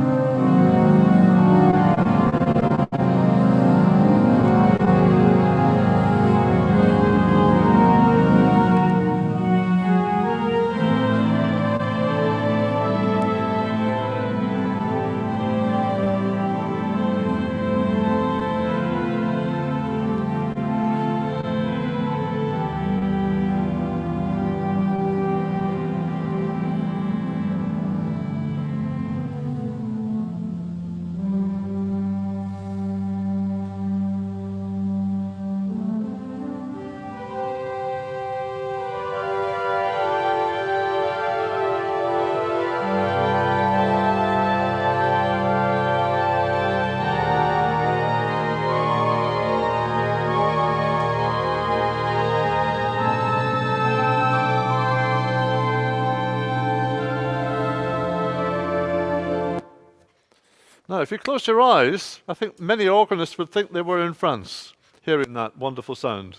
[SPEAKER 2] Now, if you close your eyes, I think many organists would think they were in France, hearing that wonderful sound.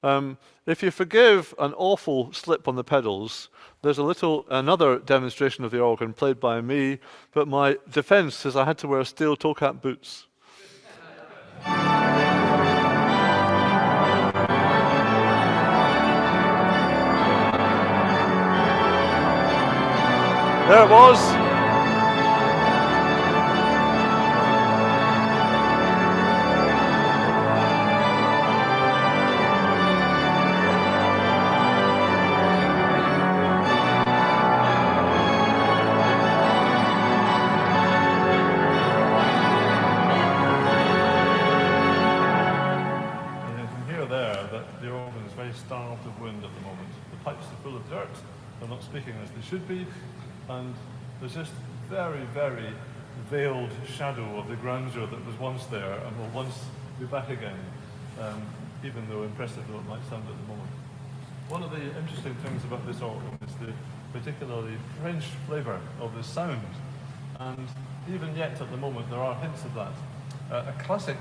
[SPEAKER 2] If you forgive an awful slip on the pedals, there's another demonstration of the organ played by me, but my defense is I had to wear steel toe-cap boots. There it was. Starved of wind at the moment. The pipes are full of dirt, they're not speaking as they should be, and there's just very, very veiled shadow of the grandeur that was once there and will once be back again, even though impressive though it might sound at the moment. One of the interesting things about this organ is the particularly French flavour of the sound, and even yet at the moment there are hints of that. A classic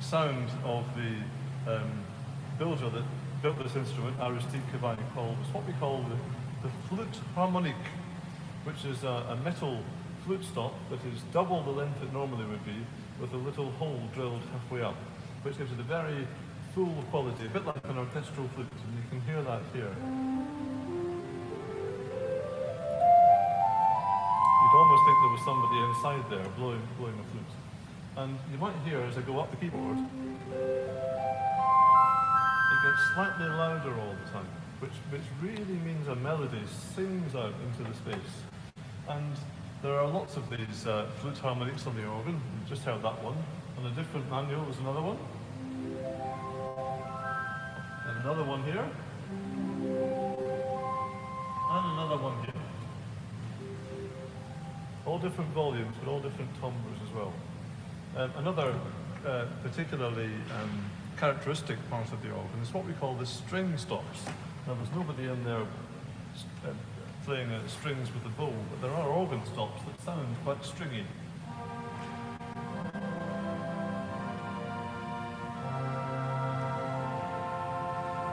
[SPEAKER 2] sound of the builder that built this instrument, Aristide Cavani, was what we call the flute harmonique, which is a metal flute stop that is double the length it normally would be, with a little hole drilled halfway up, which gives it a very full quality, a bit like an orchestral flute, and you can hear that here. You'd almost think there was somebody inside there blowing a flute. And you might hear, as I go up the keyboard, it gets slightly louder all the time, which really means a melody sings out into the space. And there are lots of these flute harmonics on the organ. We've just heard that one. On a different manual there's another one. And another one here. And another one here. All different volumes, but all different timbres as well. Another particularly characteristic part of the organ is what we call the string stops. Now there's nobody in there playing strings with a bow, but there are organ stops that sound quite stringy.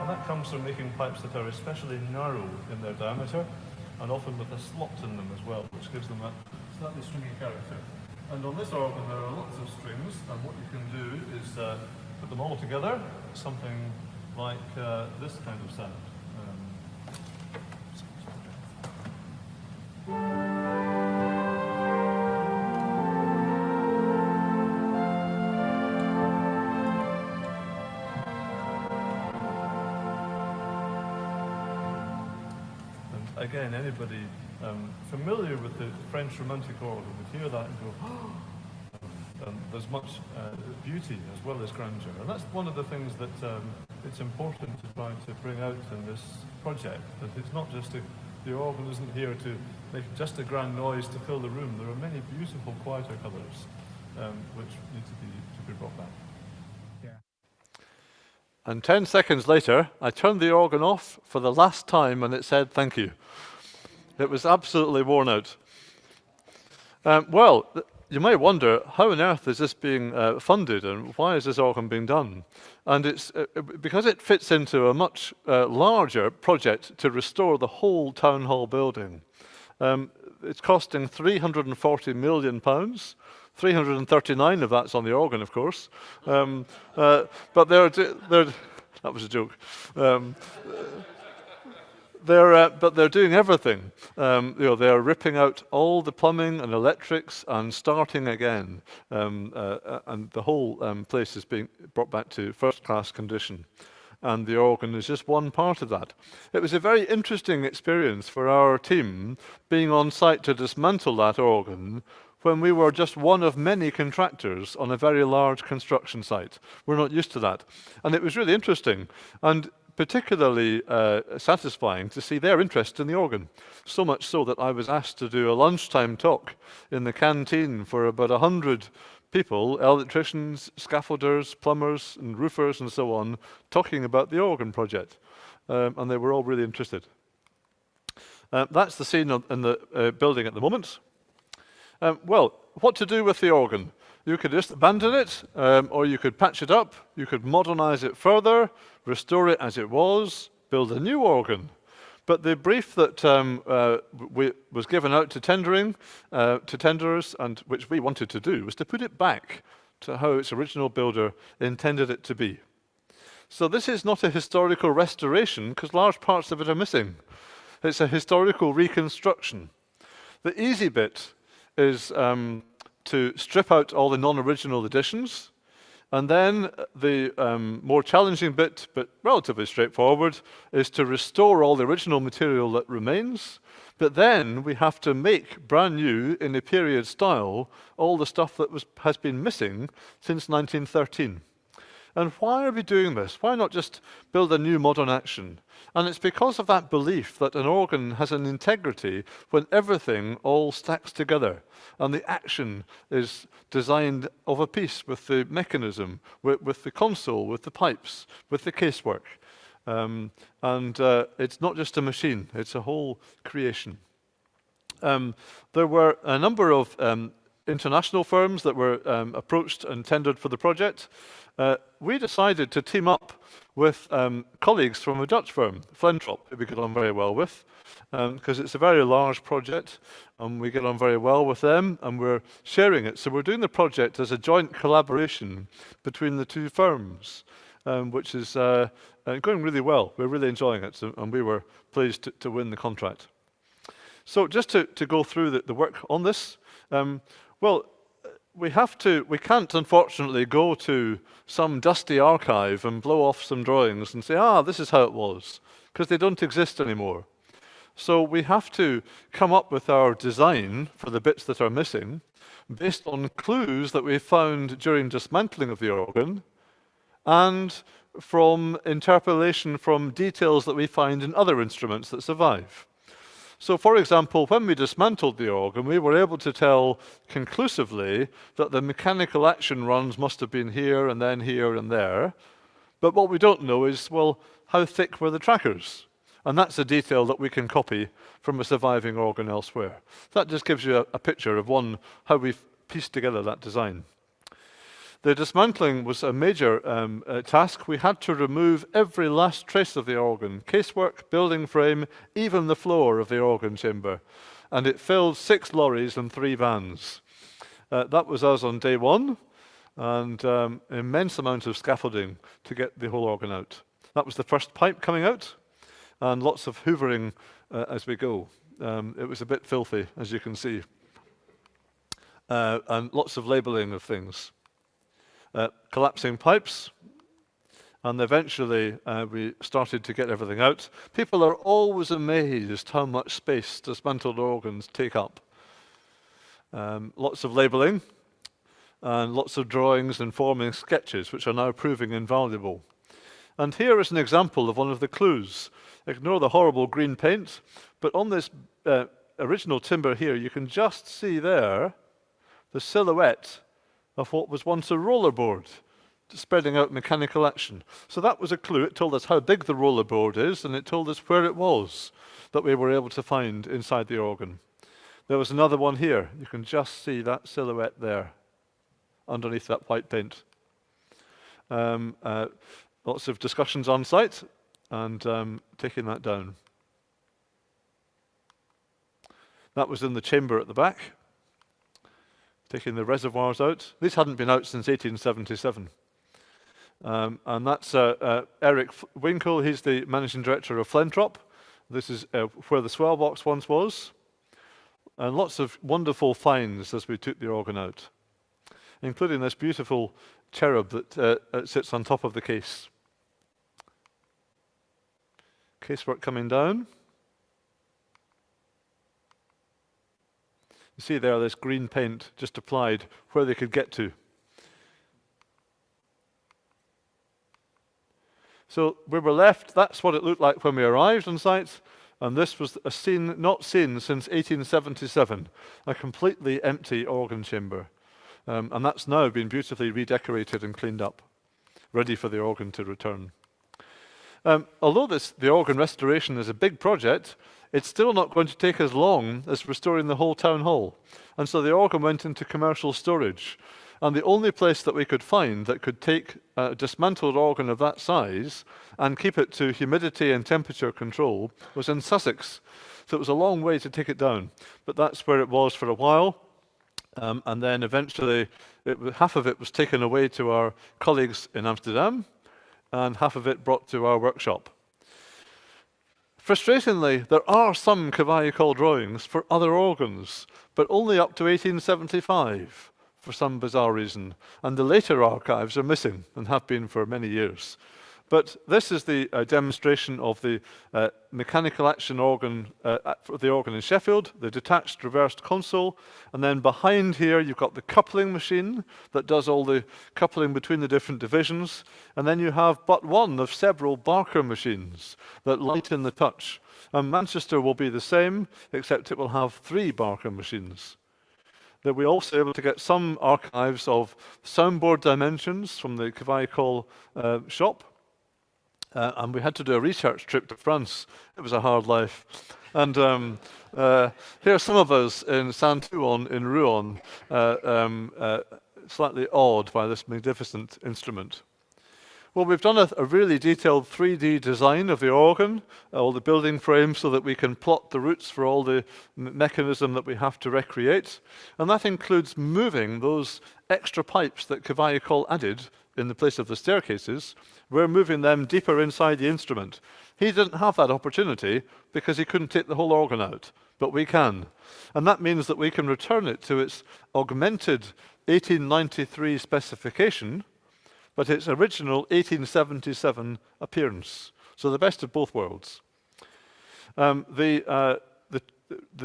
[SPEAKER 2] And that comes from making pipes that are especially narrow in their diameter, and often with a slot in them as well, which gives them that slightly stringy character. And on this organ there are lots of strings, and what you can do is put them all together, something like this kind of sound. again, anybody familiar with the French romantic organ would hear that and go, oh, there's much beauty as well as grandeur. And that's one of the things that it's important to try to bring out in this project, that it's not just the organ isn't here to make just a grand noise to fill the room. There are many beautiful, quieter colours which need to be brought back. And 10 seconds later, I turned the organ off for the last time and it said, thank you. It was absolutely worn out. You may wonder, how on earth is this being funded and why is this organ being done? And it's because it fits into a much larger project to restore the whole town hall building. It's costing £340 million. 339 of that's on the organ, of course. But that was a joke. But they're doing everything. They're ripping out all the plumbing and electrics and starting again. And the whole place is being brought back to first-class condition. And the organ is just one part of that. It was a very interesting experience for our team being on site to dismantle that organ when we were just one of many contractors on a very large construction site. We're not used to that. And it was really interesting and particularly satisfying to see their interest in the organ. So much so that I was asked to do a lunchtime talk in the canteen for about 100 people, electricians, scaffolders, plumbers, and roofers, and so on, talking about the organ project. And they were all really interested. That's the scene in the building at the moment. Well, what to do with the organ? You could just abandon it, or you could patch it up, you could modernize it further, restore it as it was, build a new organ. But the brief that was given out to tenderers, and which we wanted to do, was to put it back to how its original builder intended it to be. So this is not a historical restoration, because large parts of it are missing. It's a historical reconstruction. The easy bit is to strip out all the non-original additions, and then the more challenging bit, but relatively straightforward, is to restore all the original material that remains, but then we have to make brand new, in a period style, all the stuff that has been missing since 1913. And why are we doing this? Why not just build a new modern action? And it's because of that belief that an organ has an integrity when everything all stacks together and the action is designed of a piece with the mechanism, with the console, with the pipes, with the casework. It's not just a machine, it's a whole creation. There were a number of international firms that were approached and tendered for the project. We decided to team up with colleagues from a Dutch firm, Flentrop, who we get on very well with, because it's a very large project, and we get on very well with them, and we're sharing it. So we're doing the project as a joint collaboration between the two firms, which is going really well. We're really enjoying it, and we were pleased to win the contract. So just to go through the work on this, we can't unfortunately go to some dusty archive and blow off some drawings and say, this is how it was, because they don't exist anymore. So we have to come up with our design for the bits that are missing based on clues that we found during dismantling of the organ and from interpolation from details that we find in other instruments that survive. So, for example, when we dismantled the organ, we were able to tell conclusively that the mechanical action runs must have been here and there. But what we don't know is, well, how thick were the trackers? And that's a detail that we can copy from a surviving organ elsewhere. That just gives you a picture of how we've pieced together that design. The dismantling was a major task. We had to remove every last trace of the organ, casework, building frame, even the floor of the organ chamber. And it filled 6 lorries and 3 vans. That was us on day 1, and an immense amount of scaffolding to get the whole organ out. That was the first pipe coming out, and lots of hoovering as we go. It was a bit filthy, as you can see. And lots of labelling of things. Collapsing pipes, And eventually, we started to get everything out. People are always amazed how much space dismantled organs take up. Lots of labelling, and lots of drawings informing sketches, which are now proving invaluable. And here is an example of one of the clues. Ignore the horrible green paint, but on this original timber here, you can just see there the silhouette of what was once a rollerboard, spreading out mechanical action. So that was a clue. It told us how big the rollerboard is, and it told us where it was that we were able to find inside the organ. There was another one here. You can just see that silhouette there, underneath that white paint. Lots of discussions on site, and taking that down. That was in the chamber at the back, taking the reservoirs out. These hadn't been out since 1877. And that's Eric Winkle. He's the managing director of Flentrop. This is where the swell box once was. And lots of wonderful finds as we took the organ out, including this beautiful cherub that sits on top of the case. Casework coming down. You see there this green paint just applied where they could get to. So we were left, that's what it looked like when we arrived on site, and this was a scene not seen since 1877, a completely empty organ chamber. And that's now been beautifully redecorated and cleaned up, ready for the organ to return. Although the organ restoration is a big project, it's still not going to take as long as restoring the whole town hall. And so the organ went into commercial storage. And the only place that we could find that could take a dismantled organ of that size and keep it to humidity and temperature control was in Sussex. So it was a long way to take it down. But that's where it was for a while. And then eventually, half of it was taken away to our colleagues in Amsterdam, and half of it brought to our workshop. Frustratingly, there are some Cavalli Call drawings for other organs, but only up to 1875 for some bizarre reason. And the later archives are missing and have been for many years. But this is the demonstration of the mechanical action organ, for the organ in Sheffield, the detached reversed console, and then behind here you've got the coupling machine that does all the coupling between the different divisions, and then you have but one of several Barker machines that lighten the touch. And Manchester will be the same, except it will have 3 Barker machines. That we're also able to get some archives of soundboard dimensions from the Cavalli Call shop. And we had to do a research trip to France. It was a hard life. And here are some of us in Saint-Ouen in Rouen, slightly awed by this magnificent instrument. Well, we've done a really detailed 3D design of the organ, all the building frames, so that we can plot the routes for all the mechanism that we have to recreate. And that includes moving those extra pipes that Cavalli Call added in the place of the staircases. We're moving them deeper inside the instrument. He didn't have that opportunity because he couldn't take the whole organ out, but we can. And that means that we can return it to its augmented 1893 specification, but its original 1877 appearance. So the best of both worlds. The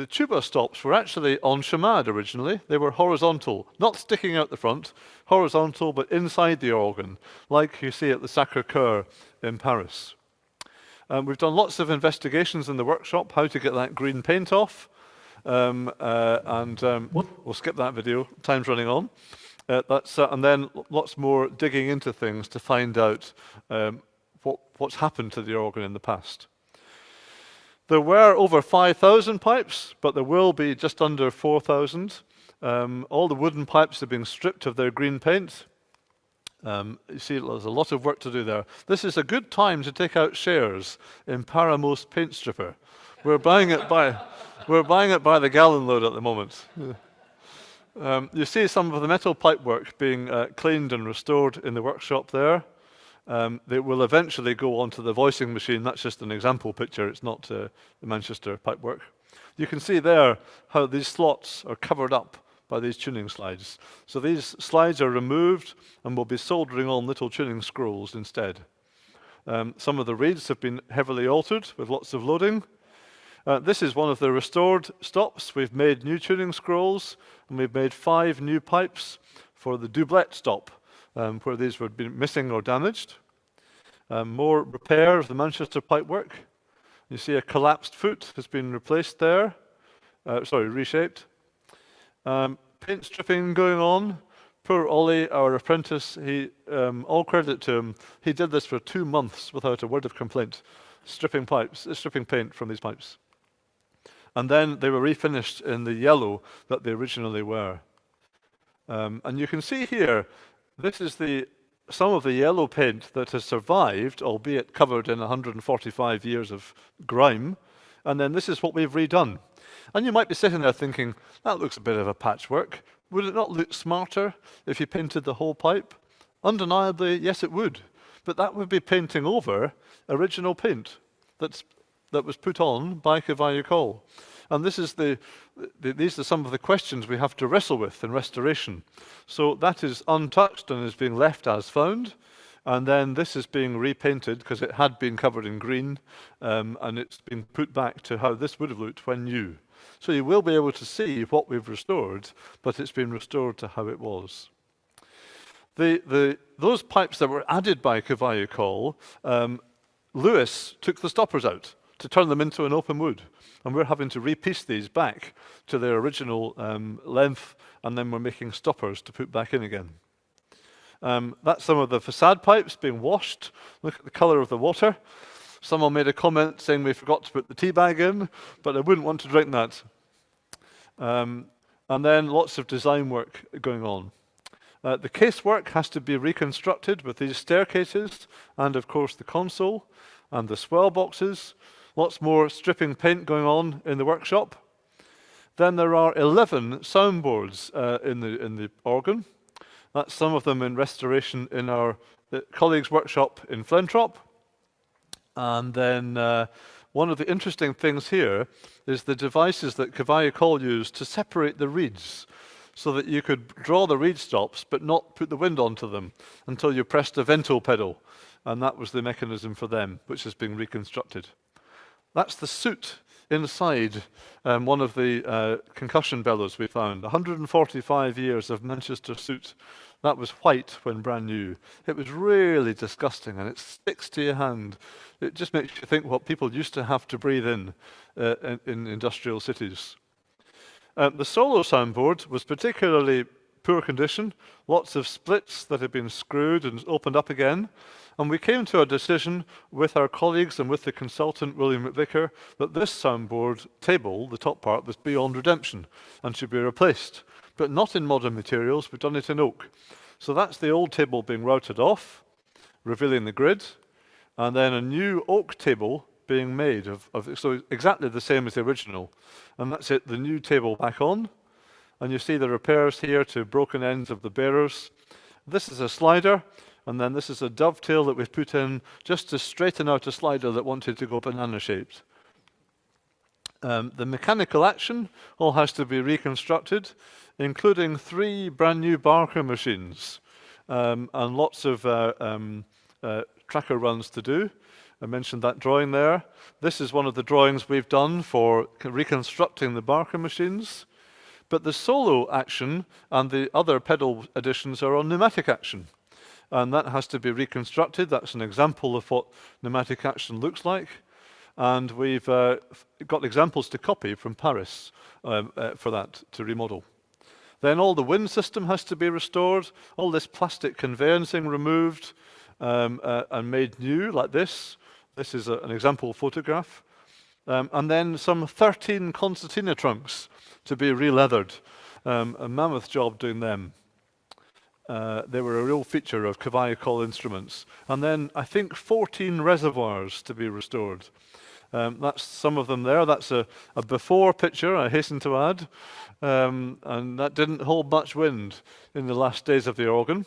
[SPEAKER 2] tuba stops were actually en chamade originally. They were horizontal, not sticking out the front, horizontal but inside the organ, like you see at the Sacré-Cœur in Paris. We've done lots of investigations in the workshop, how to get that green paint off. We'll skip that video, time's running on. And then lots more digging into things to find out what's happened to the organ in the past. There were over 5,000 pipes, but there will be just under 4,000. All the wooden pipes are being stripped of their green paint. You see, there's a lot of work to do there. This is a good time to take out shares in Paramost Paint Stripper. We're buying it by the gallon load at the moment. You see some of the metal pipework being cleaned and restored in the workshop there. They will eventually go onto the voicing machine. That's just an example picture. It's not the Manchester pipework. You can see there how these slots are covered up by these tuning slides. So these slides are removed and we'll be soldering on little tuning scrolls instead. Some of the reeds have been heavily altered with lots of loading. This is one of the restored stops. We've made new tuning scrolls, and we've made 5 new pipes for the doublet stop, where these were been missing or damaged. More repair of the Manchester pipework. You see a collapsed foot has been replaced there, reshaped. Paint stripping going on. Poor Ollie, our apprentice, all credit to him, he did this for 2 months without a word of complaint, stripping paint from these pipes. And then they were refinished in the yellow that they originally were. And you can see here, this is some of the yellow paint that has survived, albeit covered in 145 years of grime. And then this is what we've redone. And you might be sitting there thinking, that looks a bit of a patchwork. Would it not look smarter if you painted the whole pipe? Undeniably, yes, it would. But that would be painting over original paint that was put on by Cavallo Call. And these are some of the questions we have to wrestle with in restoration. So that is untouched and is being left as found. And then this is being repainted because it had been covered in green, and it's been put back to how this would have looked when new. So you will be able to see what we've restored, but it's been restored to how it was. Those pipes that were added by Cavallo Call, Lewis took the stoppers out to turn them into an open wood. And we're having to repiece these back to their original length, and then we're making stoppers to put back in again. That's some of the facade pipes being washed. Look at the colour of the water. Someone made a comment saying we forgot to put the tea bag in, but I wouldn't want to drink that. And then lots of design work going on. The casework has to be reconstructed with these staircases, and of course the console and the swell boxes. Lots more stripping paint going on in the workshop. Then there are 11 soundboards in the organ. That's some of them in restoration in our colleagues' workshop in Flentrop. And then one of the interesting things here is the devices that Cavallo Call used to separate the reeds so that you could draw the reed stops but not put the wind onto them until you pressed a vento pedal. And that was the mechanism for them, which has been reconstructed. That's the soot inside one of the concussion bellows we found. 145 years of Manchester soot. That was white when brand new. It was really disgusting, and it sticks to your hand. It just makes you think what people used to have to breathe in industrial cities. The solo soundboard was particularly poor condition. Lots of splits that had been screwed and opened up again. And we came to a decision with our colleagues and with the consultant, William McVicker, that this soundboard table, the top part, was beyond redemption and should be replaced. But not in modern materials, we've done it in oak. So that's the old table being routed off, revealing the grid, and then a new oak table being made so exactly the same as the original. And that's it, the new table back on. And you see the repairs here to broken ends of the bearers. This is a slider. And then this is a dovetail that we've put in just to straighten out a slider that wanted to go banana-shaped. The mechanical action all has to be reconstructed, including 3 brand new Barker machines and lots of tracker runs to do. I mentioned that drawing there. This is one of the drawings we've done for reconstructing the Barker machines. But the solo action and the other pedal additions are on pneumatic action. And that has to be reconstructed. That's an example of what pneumatic action looks like. And we've got examples to copy from Paris for that, to remodel. Then all the wind system has to be restored, all this plastic conveyancing removed and made new, like this. This is an example photograph. And then some 13 concertina trunks to be re-leathered. A mammoth job doing them. They were a real feature of Cavallo Call instruments. And then I think 14 reservoirs to be restored. That's some of them there. That's a before picture, I hasten to add. And that didn't hold much wind in the last days of the organ.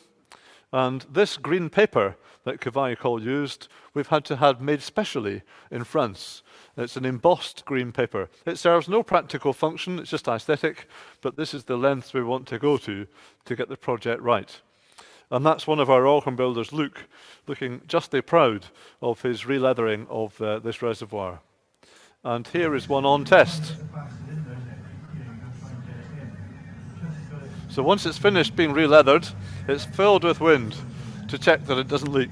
[SPEAKER 2] And this green paper that Cavallo Call used, we've had to have made specially in France. It's an embossed green paper. It serves no practical function, it's just aesthetic, but this is the length we want to go to get the project right. And that's one of our organ builders, Luke, looking justly proud of his re-leathering of this reservoir. And here is one on test. So once it's finished being re-leathered, it's filled with wind to check that it doesn't leak.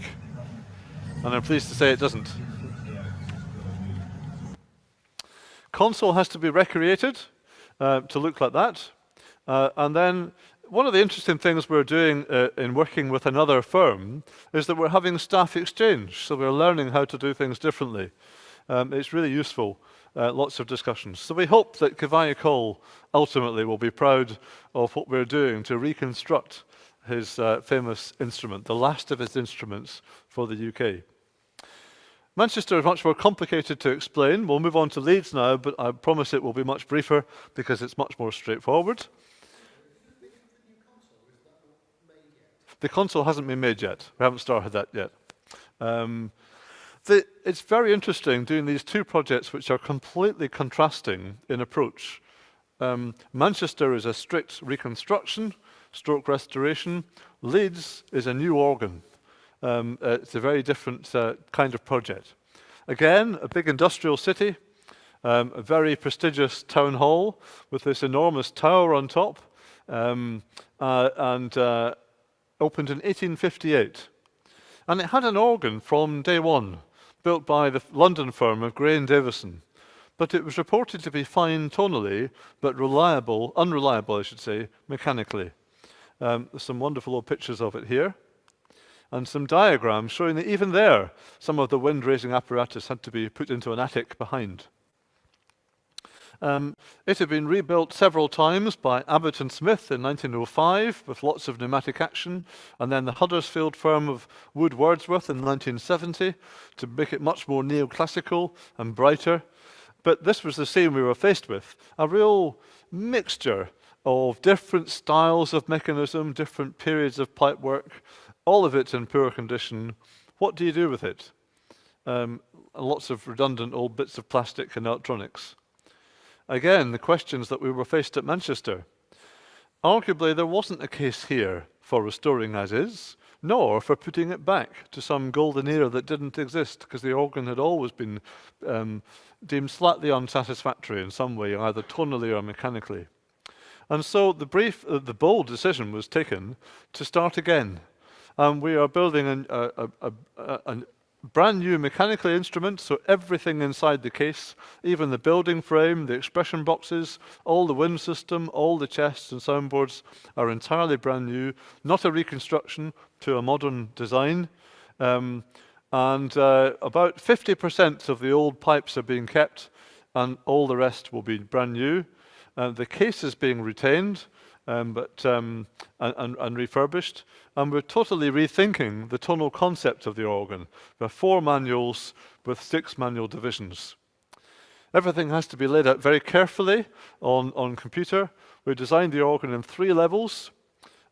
[SPEAKER 2] And I'm pleased to say it doesn't. Console has to be recreated to look like that. And then one of the interesting things we're doing in working with another firm is that we're having staff exchange. So we're learning how to do things differently. It's really useful. Lots of discussions. So we hope that Cavani Cole ultimately will be proud of what we're doing to reconstruct his famous instrument, the last of his instruments for the UK. Manchester is much more complicated to explain. We'll move on to Leeds now, but I promise it will be much briefer because it's much more straightforward. The console hasn't been made yet. We haven't started that yet. It's very interesting doing these two projects which are completely contrasting in approach. Manchester is a strict reconstruction, stroke restoration. Leeds is a new organ. It's a very different kind of project. Again, a big industrial city, a very prestigious town hall with this enormous tower on top, and opened in 1858. And it had an organ from day one, built by the London firm of Gray and Davison. But it was reported to be fine tonally, but unreliable, I should say, mechanically. There's some wonderful old pictures of it here, and some diagrams showing that even there, some of the wind-raising apparatus had to be put into an attic behind. It had been rebuilt several times by Abbott and Smith in 1905 with lots of pneumatic action, and then the Huddersfield firm of Wood Wordsworth in 1970 to make it much more neoclassical and brighter. But this was the scene we were faced with, a real mixture of different styles of mechanism, different periods of pipe work, all of it in poor condition. What do you do with it? Lots of redundant old bits of plastic and electronics. Again, the questions that we were faced at Manchester. Arguably, there wasn't a case here for restoring as is, nor for putting it back to some golden era that didn't exist, because the organ had always been deemed slightly unsatisfactory in some way, either tonally or mechanically. And so the bold decision was taken to start again. We are building a brand new mechanical instrument, so everything inside the case, even the building frame, the expression boxes, all the wind system, all the chests and soundboards are entirely brand new, not a reconstruction to a modern design. And about 50% of the old pipes are being kept, and all the rest will be brand new. The case is being retained, and refurbished, and we're totally rethinking the tonal concept of the organ. There are 4 manuals with 6 manual divisions. Everything has to be laid out very carefully on computer. We designed the organ in 3 levels.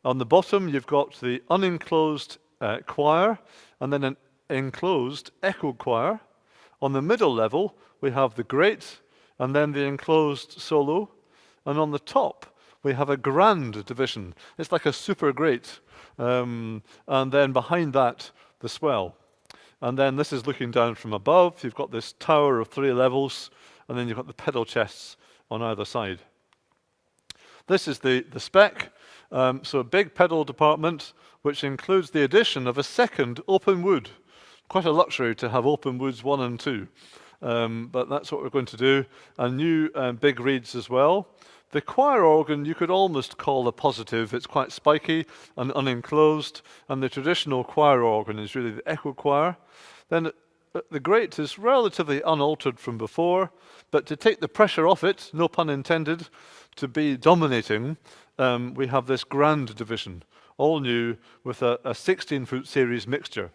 [SPEAKER 2] On the bottom, you've got the unenclosed choir, and then an enclosed echo choir. On the middle level, we have the grate, and then the enclosed solo. And on the top, we have a grand division. It's like a super grate. And then behind that, the swell. And then this is looking down from above. You've got this tower of 3 levels, and then you've got the pedal chests on either side. This is the spec. So a big pedal department, which includes the addition of a second open wood. Quite a luxury to have open woods 1 and 2. But that's what we're going to do. And new big reeds as well. The choir organ you could almost call a positive. It's quite spiky and unenclosed, and the traditional choir organ is really the echo choir. Then the grate is relatively unaltered from before, but to take the pressure off it, no pun intended, to be dominating, we have this grand division, all new with a 16-foot series mixture.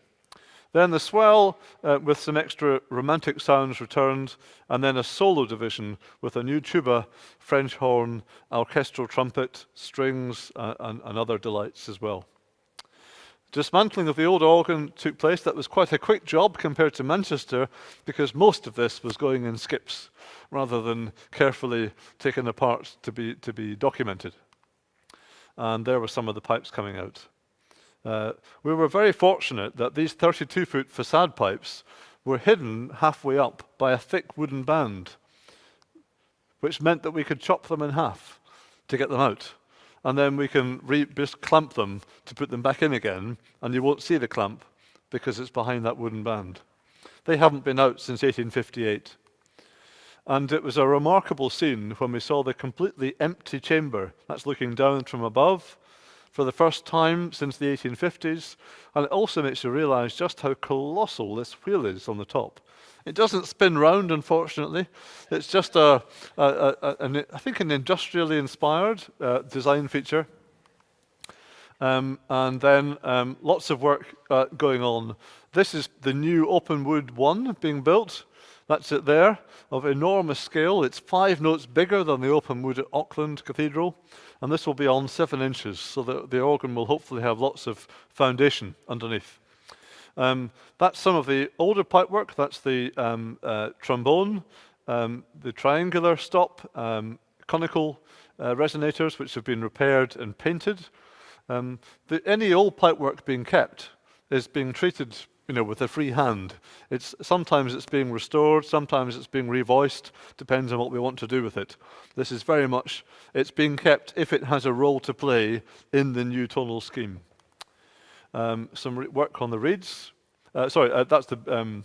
[SPEAKER 2] Then the swell with some extra romantic sounds returned, and then a solo division with a new tuba, French horn, orchestral trumpet, strings, and other delights as well. Dismantling of the old organ took place. That was quite a quick job compared to Manchester, because most of this was going in skips rather than carefully taken apart to be documented. And there were some of the pipes coming out. We were very fortunate that these 32-foot facade pipes were hidden halfway up by a thick wooden band, which meant that we could chop them in half to get them out. And then we can just clamp them to put them back in again, and you won't see the clamp because it's behind that wooden band. They haven't been out since 1858. And it was a remarkable scene when we saw the completely empty chamber, that's looking down from above, for the first time since the 1850s, and it also makes you realize just how colossal this wheel is on the top. It doesn't spin round, unfortunately. It's just I think an industrially inspired design feature. And then lots of work going on. This is the new open wood one being built. That's it there, of enormous scale. It's 5 notes bigger than the open wood at Auckland Cathedral, and this will be on 7 inches, so that the organ will hopefully have lots of foundation underneath. That's some of the older pipework. That's the trombone, the triangular stop, conical resonators, which have been repaired and painted. Any old pipework being kept is being treated, with a free hand. Sometimes it's being restored, sometimes it's being revoiced, depends on what we want to do with it. This is very much, it's being kept if it has a role to play in the new tonal scheme. Some work on the reeds. That's the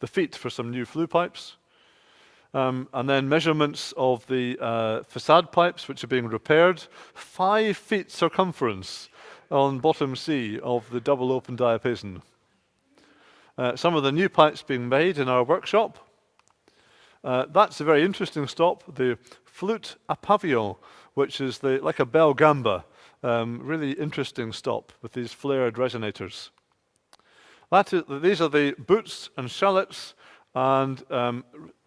[SPEAKER 2] feet for some new flue pipes. And then measurements of the facade pipes, which are being repaired. 5 feet circumference on bottom C of the double open diapason. Some of the new pipes being made in our workshop. That's a very interesting stop, the flute à pavillon, which is like a bell gamba. Really interesting stop with these flared resonators. These are the boots and shallots and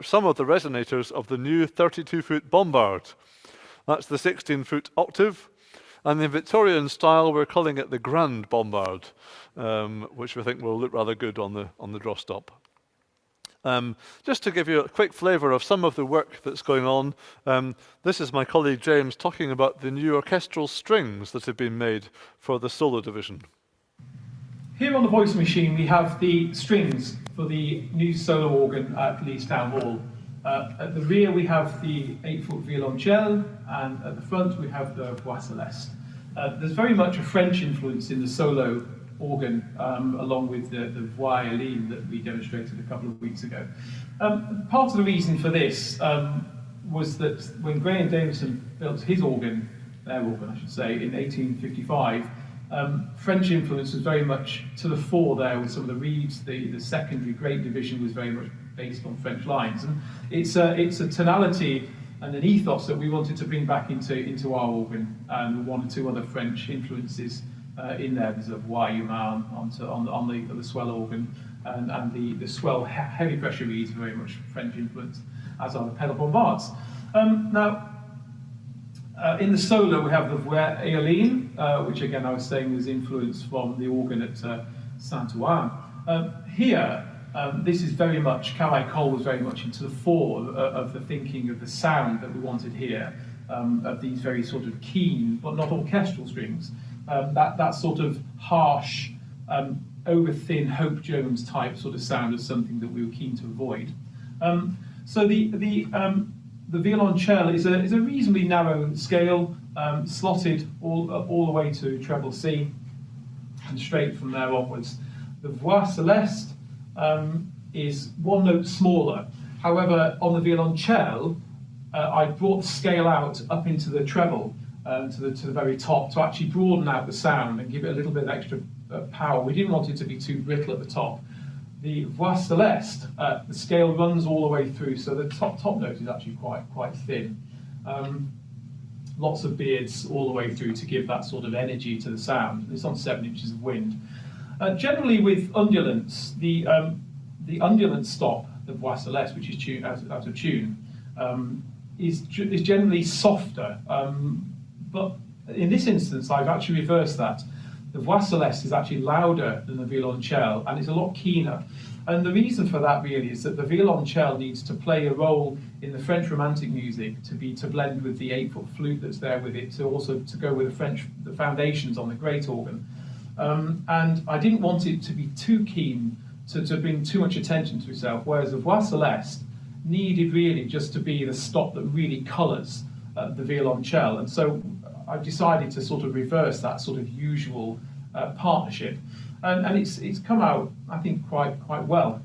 [SPEAKER 2] some of the resonators of the new 32-foot bombard. That's the 16-foot octave. And in Victorian style, we're calling it the Grand Bombard, which we think will look rather good on the draw stop. Just to give you a quick flavour of some of the work that's going on, this is my colleague James talking about the new orchestral strings that have been made for the solo division.
[SPEAKER 4] Here on the voice machine we have the strings for the new solo organ at Leeds Town Hall. At the rear we have the 8-foot violoncelle, and at the front we have the voix celeste. There's very much a French influence in the solo organ, along with the violin that we demonstrated a couple of weeks ago. Part of the reason for this was that when Graham Davison built his organ, their organ I should say, in 1855, French influence was very much to the fore there with some of the reeds. The secondary great division was very much based on French lines, and it's a tonality and an ethos that we wanted to bring back into our organ, and 1 or 2 other French influences in there. There's a voix humaine on the swell organ, and the swell heavy pressure reeds are very much French influence, as are the pedal bombards. In the solo we have the voix éoline, which again I was saying was influenced from the organ at Saint-Ouen. Here, this is very much, Carrie Cole was very much into the fore of the thinking of the sound that we wanted here, of these very sort of keen, but not orchestral strings. That sort of harsh, over-thin Hope Jones type sort of sound is something that we were keen to avoid. So the violoncelle is a reasonably narrow scale, slotted all the way to treble C, and straight from there onwards. The voix celeste is 1 note smaller. However, on the violoncelle, I brought the scale out up into the treble, to the very top, to actually broaden out the sound and give it a little bit of extra power. We didn't want it to be too brittle at the top. The voix celeste, the scale runs all the way through, so the top note is actually quite thin. Lots of beards all the way through to give that sort of energy to the sound. It's on 7 inches of wind. Generally with undulants, the undulant stop, the voix celeste, which is out of tune, is generally softer. But in this instance, I've actually reversed that. The voix celeste is actually louder than the violoncelle, and it's a lot keener. And the reason for that really is that the violoncelle needs to play a role in the French Romantic music to blend with the 8-foot flute that's there with it, to go with the foundations on the great organ. And I didn't want it to be too keen to bring too much attention to itself, whereas the Voix Celeste needed really just to be the stop that really colours the violoncelle. And so I've decided to sort of reverse that sort of usual partnership. And it's come out, I think, quite well.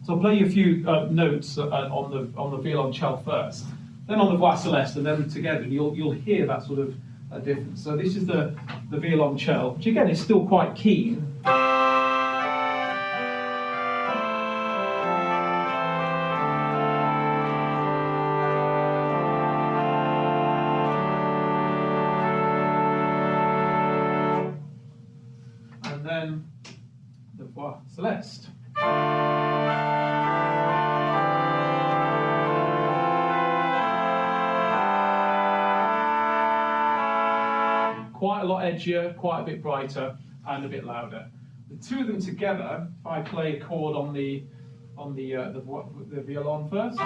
[SPEAKER 4] So I'll play you a few notes on the violoncelle first, then on the Voix Celeste, and then together you'll hear that sort of difference. So this is the violoncelle, which again is still quite keen. And then the Voix Celeste. Quite a lot edgier, quite a bit brighter, and a bit louder. The two of them together, if I play a chord on the violon first,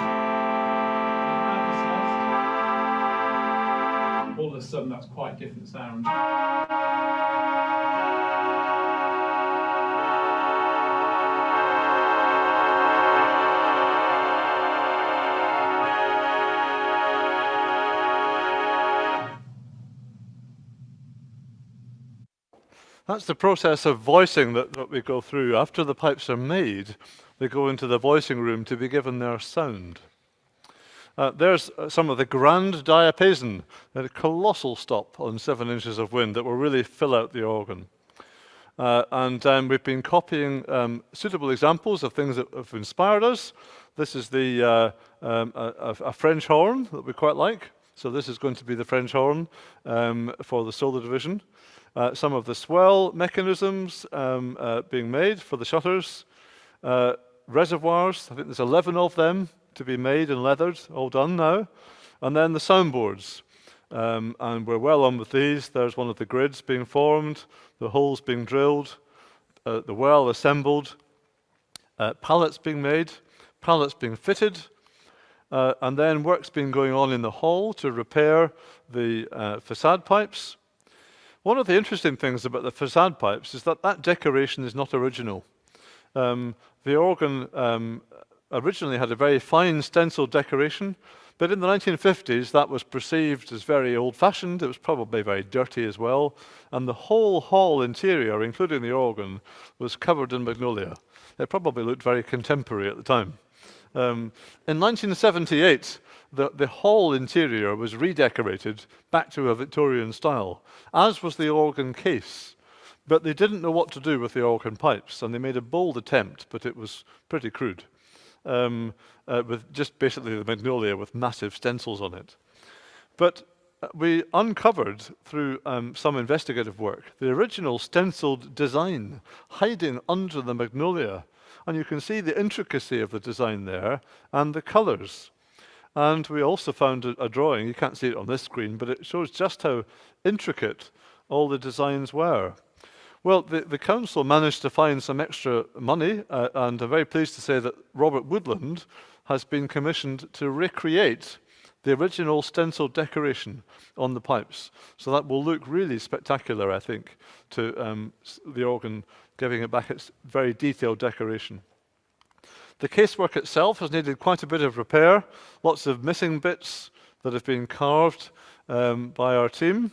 [SPEAKER 4] all of a sudden that's quite a different sound.
[SPEAKER 2] That's the process of voicing that we go through. After the pipes are made, they go into the voicing room to be given their sound. There's some of the grand diapason, a colossal stop on 7 inches of wind that will really fill out the organ. And we've been copying suitable examples of things that have inspired us. This is a French horn that we quite like. So this is going to be the French horn for the solo division. Some of the swell mechanisms being made for the shutters. Reservoirs, I think there's 11 of them to be made and leathered, all done now. And then the soundboards. And we're well on with these. There's one of the grids being formed, the holes being drilled, the well assembled, pallets being made, pallets being fitted, and then work's been going on in the hall to repair the facade pipes. One of the interesting things about the facade pipes is that decoration is not original. The organ originally had a very fine stenciled decoration, but in the 1950s that was perceived as very old-fashioned. It was probably very dirty as well, and the whole hall interior, including the organ, was covered in magnolia. It probably looked very contemporary at the time. In 1978, the hall interior was redecorated back to a Victorian style, as was the organ case. But they didn't know what to do with the organ pipes, and they made a bold attempt, but it was pretty crude, with just basically the magnolia with massive stencils on it. But we uncovered, through some investigative work, the original stenciled design hiding under the magnolia. And you can see the intricacy of the design there and the colours. And we also found a drawing, you can't see it on this screen, but it shows just how intricate all the designs were. Well, the council managed to find some extra money, and I'm very pleased to say that Robert Woodland has been commissioned to recreate the original stencil decoration on the pipes. So that will look really spectacular, I think, to the organ, giving it back its very detailed decoration. The casework itself has needed quite a bit of repair, lots of missing bits that have been carved by our team.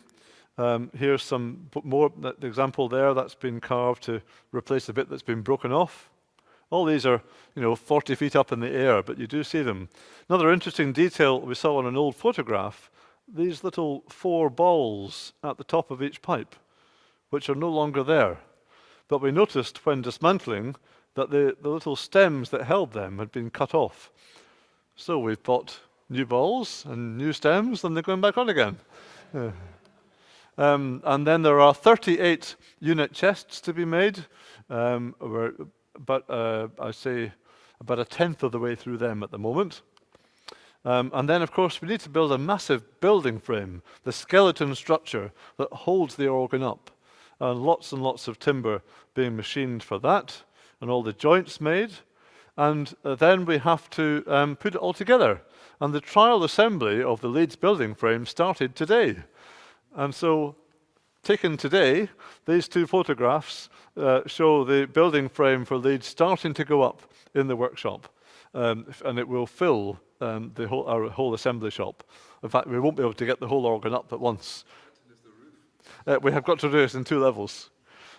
[SPEAKER 2] Here's some more, the example there that's been carved to replace the bit that's been broken off. All these are, 40 feet up in the air, but you do see them. Another interesting detail we saw on an old photograph, these little 4 balls at the top of each pipe, which are no longer there. But we noticed when dismantling that the little stems that held them had been cut off. So we've bought new balls and new stems, and they're going back on again. Yeah. And then there are 38 unit chests to be made, but I say about a tenth of the way through them at the moment. And then, of course, we need to build a massive building frame, the skeleton structure that holds the organ up. And lots of timber being machined for that, and all the joints made. And then we have to put it all together. And the trial assembly of the Leeds building frame started today. And so taken today, these two photographs show the building frame for Leeds starting to go up in the workshop, and it will fill our whole assembly shop. In fact, we won't be able to get the whole organ up at once. We have got to do it in 2 levels.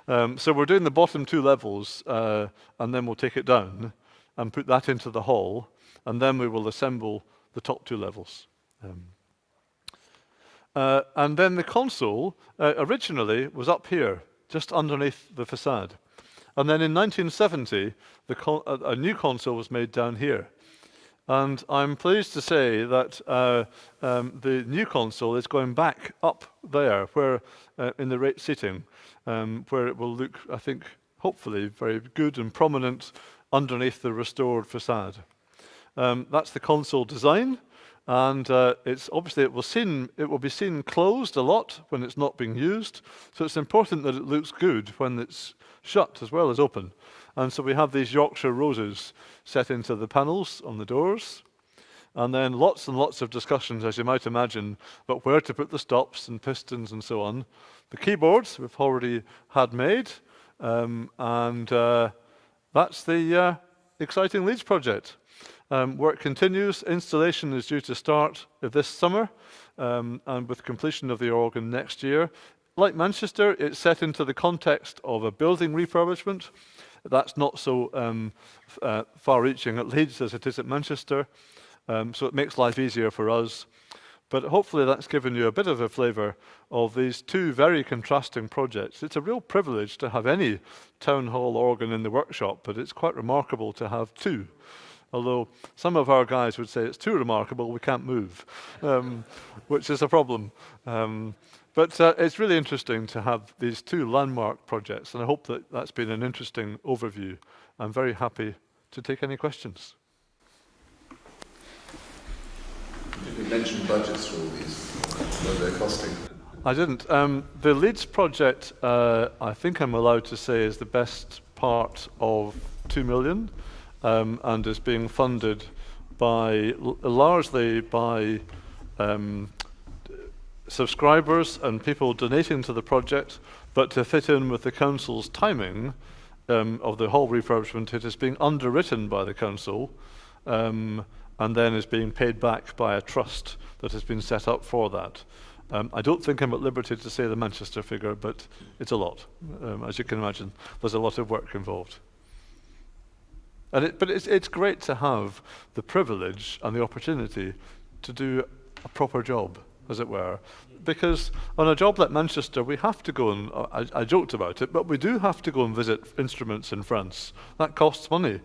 [SPEAKER 2] So we're doing the bottom 2 levels, and then we'll take it down and put that into the hall, and then we will assemble the top 2 levels. And then the console originally was up here, just underneath the facade. And then in 1970, a new console was made down here. And I'm pleased to say that the new console is going back up there, where in the rate seating, where it will look, I think, hopefully very good and prominent underneath the restored facade. That's the console design. And it's obviously it will be seen closed a lot when it's not being used. So it's important that it looks good when it's shut as well as open. And so we have these Yorkshire roses set into the panels on the doors. And then lots and lots of discussions, as you might imagine, about where to put the stops and pistons and so on. The keyboards we've already had made. And that's the exciting Leeds project. Work continues. Installation is due to start this summer, and with completion of the organ next year. Like Manchester, it's set into the context of a building refurbishment. That's not so far-reaching at Leeds as it is at Manchester, so it makes life easier for us. But hopefully that's given you a bit of a flavour of these 2 very contrasting projects. It's a real privilege to have any town hall organ in the workshop, but it's quite remarkable to have 2. Although some of our guys would say it's too remarkable, we can't move, which is a problem. But it's really interesting to have these 2 landmark projects, and I hope that that's been an interesting overview. I'm very happy to take any questions.
[SPEAKER 5] Did you mention budgets for all these? What they're costing?
[SPEAKER 2] I didn't. The Leeds project, I think I'm allowed to say, is the best part of 2 million. And is being funded largely by subscribers and people donating to the project, but to fit in with the council's timing of the hall refurbishment, it is being underwritten by the council, and then is being paid back by a trust that has been set up for that. I don't think I'm at liberty to say the Manchester figure, but it's a lot. As you can imagine, there's a lot of work involved. But it's great to have the privilege and the opportunity to do a proper job, as it were. Because on a job like Manchester, we have to go and, I joked about it, but we do have to go and visit instruments in France. That costs money.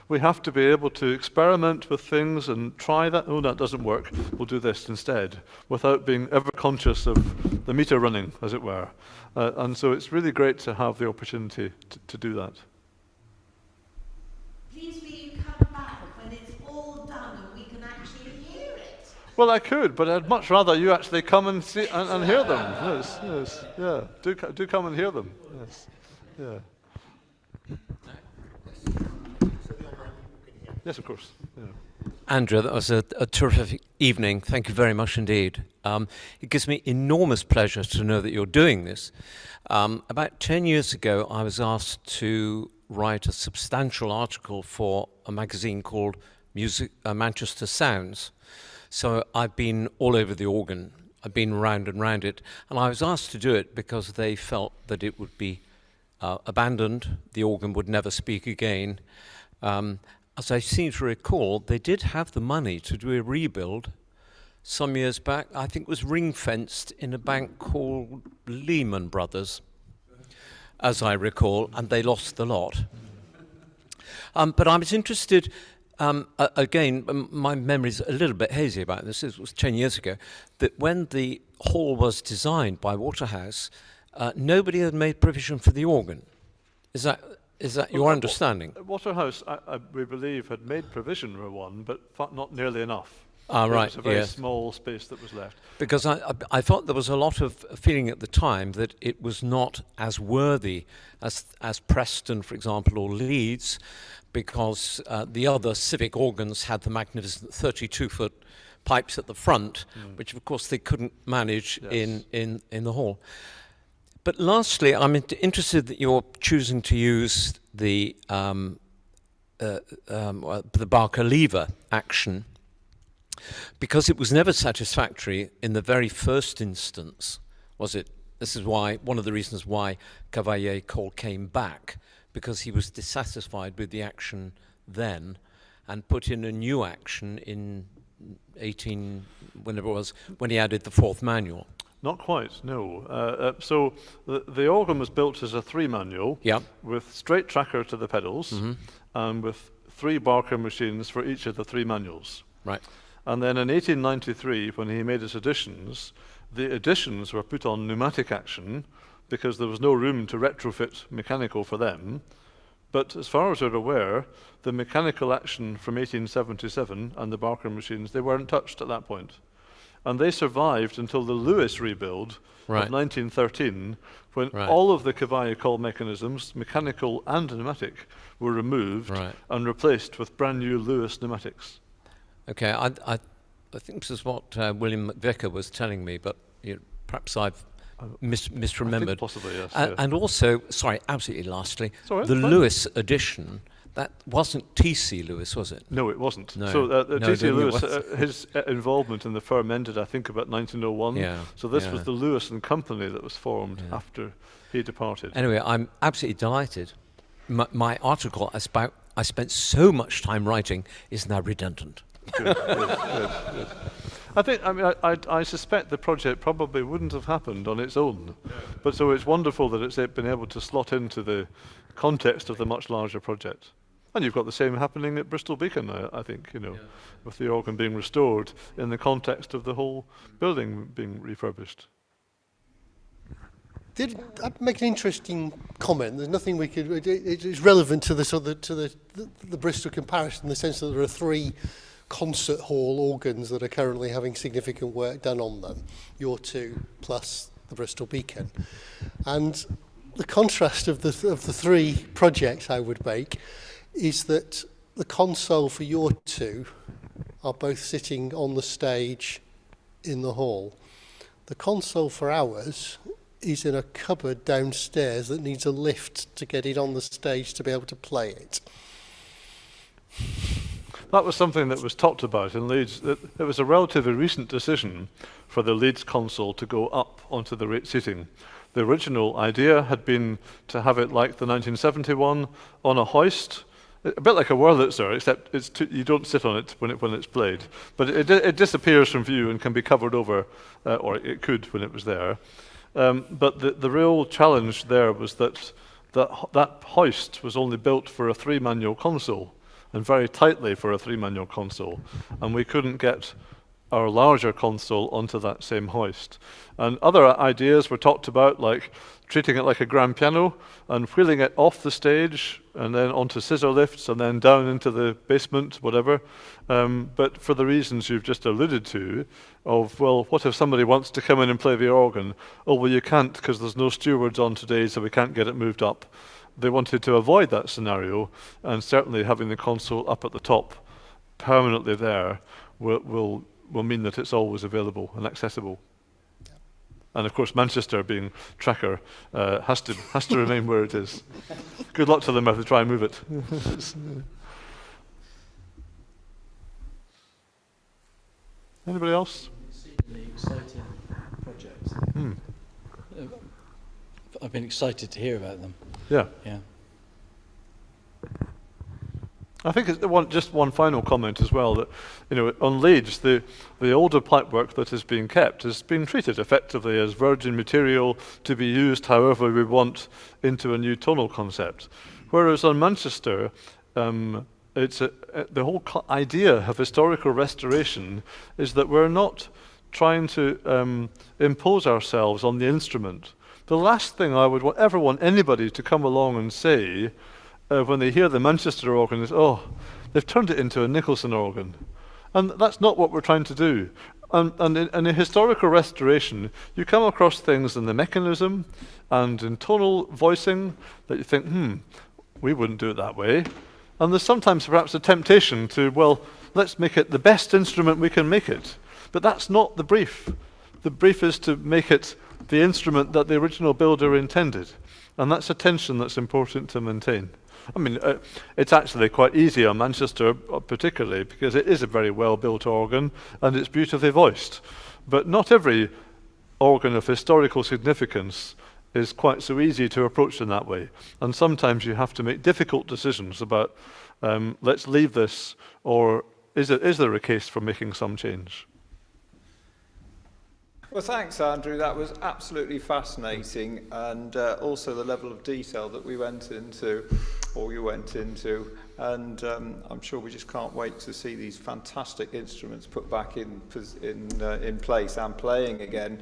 [SPEAKER 2] We have to be able to experiment with things and try that. Oh, that doesn't work. We'll do this instead, without being ever conscious of the meter running, as it were. And so it's really great to have the opportunity to do that.
[SPEAKER 6] Please will you come back when it's all done and we can actually hear it?
[SPEAKER 2] Well, I could, but I'd much rather you actually come and see and hear them. Yes, yes, yeah. Do come and hear them. Yes, yeah. Yes, of course. Yeah.
[SPEAKER 7] Andrew, that was a terrific evening. Thank you very much indeed. It gives me enormous pleasure to know that you're doing this. About 10 years ago, I was asked to write a substantial article for a magazine called Manchester Sounds. So I've been all over the organ. I've been round and round it. And I was asked to do it because they felt that it would be abandoned, the organ would never speak again. As I seem to recall, they did have the money to do a rebuild some years back. I think it was ring-fenced in a bank called Lehman Brothers, as I recall, and they lost the lot. But I was interested, again, my memory's a little bit hazy about this, it was 10 years ago, that when the hall was designed by Waterhouse, nobody had made provision for the organ. Is that your understanding?
[SPEAKER 2] Waterhouse, we believe, had made provision for one, but not nearly enough.
[SPEAKER 7] Ah, right,
[SPEAKER 2] It was a very small space that was left.
[SPEAKER 7] Because I thought there was a lot of feeling at the time that it was not as worthy as Preston, for example, or Leeds, because the other civic organs had the magnificent 32-foot pipes at the front, which of course they couldn't manage in the hall. But lastly, I'm interested that you're choosing to use the Barker lever action, because it was never satisfactory in the very first instance, was it? This is why, one of the reasons why Cavalier Cole came back, because he was dissatisfied with the action then and put in a new action in whenever it was, when he added the fourth manual.
[SPEAKER 2] Not quite, no. So the organ was built as a 3 manual, with straight tracker to the pedals, and with 3 Barker machines for each of the 3 manuals.
[SPEAKER 7] Right.
[SPEAKER 2] And then in 1893, when he made his additions, the additions were put on pneumatic action because there was no room to retrofit mechanical for them. But as far as we're aware, the mechanical action from 1877 and the Barker machines, they weren't touched at that point. And they survived until the Lewis rebuild of 1913, when all of the Cavalier-Cole mechanisms, mechanical and pneumatic, were removed and replaced with brand new Lewis pneumatics.
[SPEAKER 7] Okay, I think this is what William McVicker was telling me, but perhaps I've misremembered.
[SPEAKER 2] I think possibly, yes.
[SPEAKER 7] And also, sorry, absolutely lastly,
[SPEAKER 2] Sorry,
[SPEAKER 7] the Lewis edition, that wasn't T.C. Lewis, was it?
[SPEAKER 2] No, it wasn't.
[SPEAKER 7] No.
[SPEAKER 2] So
[SPEAKER 7] No,
[SPEAKER 2] T.C.
[SPEAKER 7] then it
[SPEAKER 2] Lewis,
[SPEAKER 7] wasn't.
[SPEAKER 2] his involvement in the firm ended, I think, about 1901.
[SPEAKER 7] Yeah,
[SPEAKER 2] So this
[SPEAKER 7] yeah.
[SPEAKER 2] was the Lewis and Company that was formed after he departed.
[SPEAKER 7] Anyway, I'm absolutely delighted. My article, I spent so much time writing, is now redundant.
[SPEAKER 2] Good. I suspect the project probably wouldn't have happened on its own, but so it's wonderful that it's been able to slot into the context of the much larger project. And you've got the same happening at Bristol Beacon, I think, with the organ being restored in the context of the whole building being refurbished.
[SPEAKER 8] I'd make an interesting comment. There's nothing we could. It's relevant to the Bristol comparison in the sense that there are 3 concert hall organs that are currently having significant work done on them. Your 2 plus the Bristol Beacon, and the contrast of the 3 projects I would make is that the console for your 2 are both sitting on the stage in the hall. The console for ours is in a cupboard downstairs that needs a lift to get it on the stage to be able to play it.
[SPEAKER 2] That was something that was talked about in Leeds. It was a relatively recent decision for the Leeds console to go up onto the rate seating. The original idea had been to have it like the 1971 on a hoist, a bit like a Wurlitzer, except you don't sit on it when it's played. But it disappears from view and can be covered over, or it could when it was there. But the real challenge there was that hoist was only built for a 3 manual console, and very tightly for a 3 manual console, and we couldn't get our larger console onto that same hoist. And other ideas were talked about, like treating it like a grand piano and wheeling it off the stage and then onto scissor lifts and then down into the basement, whatever. But for the reasons you've just alluded to, of, well, what if somebody wants to come in and play the organ? Oh, well, you can't because there's no stewards on today, so we can't get it moved up. They wanted to avoid that scenario, and certainly having the console up at the top permanently there will mean that it's always available and accessible. And of course, Manchester being tracker has to remain where it is. Good luck to them if they try and move it. Anybody else?
[SPEAKER 9] Exciting projects. I've been excited to hear about them.
[SPEAKER 2] Yeah.
[SPEAKER 9] Yeah.
[SPEAKER 2] I think it's just one final comment as well, that on Leeds, the older pipework that is being kept is being treated effectively as virgin material to be used however we want into a new tonal concept. Whereas on Manchester, it's the whole idea of historical restoration is that we're not trying to impose ourselves on the instrument. The last thing I would ever want anybody to come along and say when they hear the Manchester organ is, oh, they've turned it into a Nicholson organ. And that's not what we're trying to do. And in a historical restoration, you come across things in the mechanism and in tonal voicing that you think, we wouldn't do it that way. And there's sometimes perhaps a temptation to, well, let's make it the best instrument we can make it. But that's not the brief. The brief is to make it the instrument that the original builder intended. And that's a tension that's important to maintain. I mean, it's actually quite easy on Manchester, particularly, because it is a very well-built organ and it's beautifully voiced. But not every organ of historical significance is quite so easy to approach in that way. And sometimes you have to make difficult decisions about, let's leave this, or is there a case for making some change?
[SPEAKER 1] Well, thanks, Andrew. That was absolutely fascinating, and also the level of detail that we went into, or you went into, and I'm sure we just can't wait to see these fantastic instruments put back in place and playing again.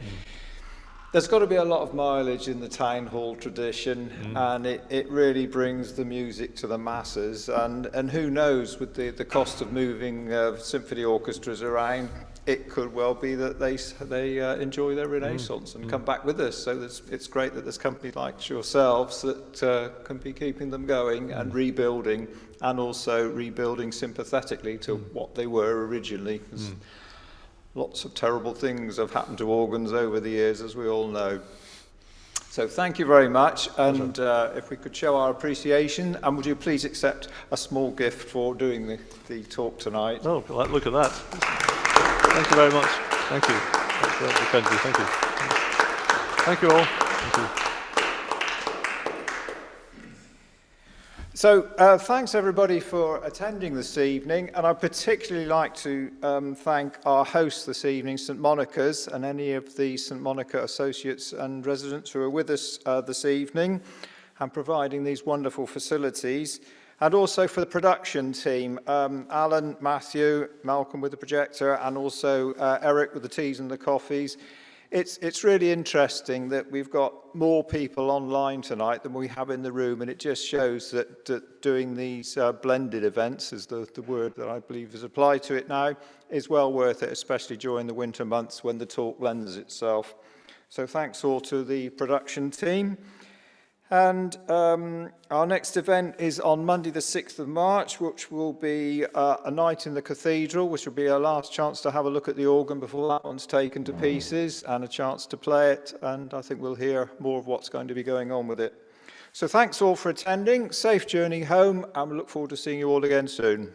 [SPEAKER 1] There's got to be a lot of mileage in the town hall tradition, and it really brings the music to the masses. And who knows, with the cost of moving symphony orchestras around, it could well be that they enjoy their renaissance and come back with us. So it's great that there's companies like yourselves that can be keeping them going and rebuilding, and also rebuilding sympathetically to what they were originally. Lots of terrible things have happened to organs over the years, as we all know. So thank you very much, and if we could show our appreciation, and would you please accept a small gift for doing the talk tonight?
[SPEAKER 2] Oh, look at that. Thank you very much. Thank you. That's very kind of you. Thank you. Thank you all. Thank you.
[SPEAKER 1] So thanks everybody for attending this evening, and I'd particularly like to thank our hosts this evening, St Monica's, and any of the St Monica associates and residents who are with us this evening and providing these wonderful facilities, and also for the production team, Alan, Matthew, Malcolm with the projector, and also Eric with the teas and the coffees. It's really interesting that we've got more people online tonight than we have in the room, and it just shows that doing these blended events, is the word that I believe is applied to it now, is well worth it, especially during the winter months when the talk lends itself. So thanks all to the production team. And our next event is on Monday the 6th of March, which will be a night in the cathedral, which will be our last chance to have a look at the organ before that one's taken to pieces, and a chance to play it, and I think we'll hear more of what's going to be going on with it. So thanks all for attending, safe journey home, and we look forward to seeing you all again soon.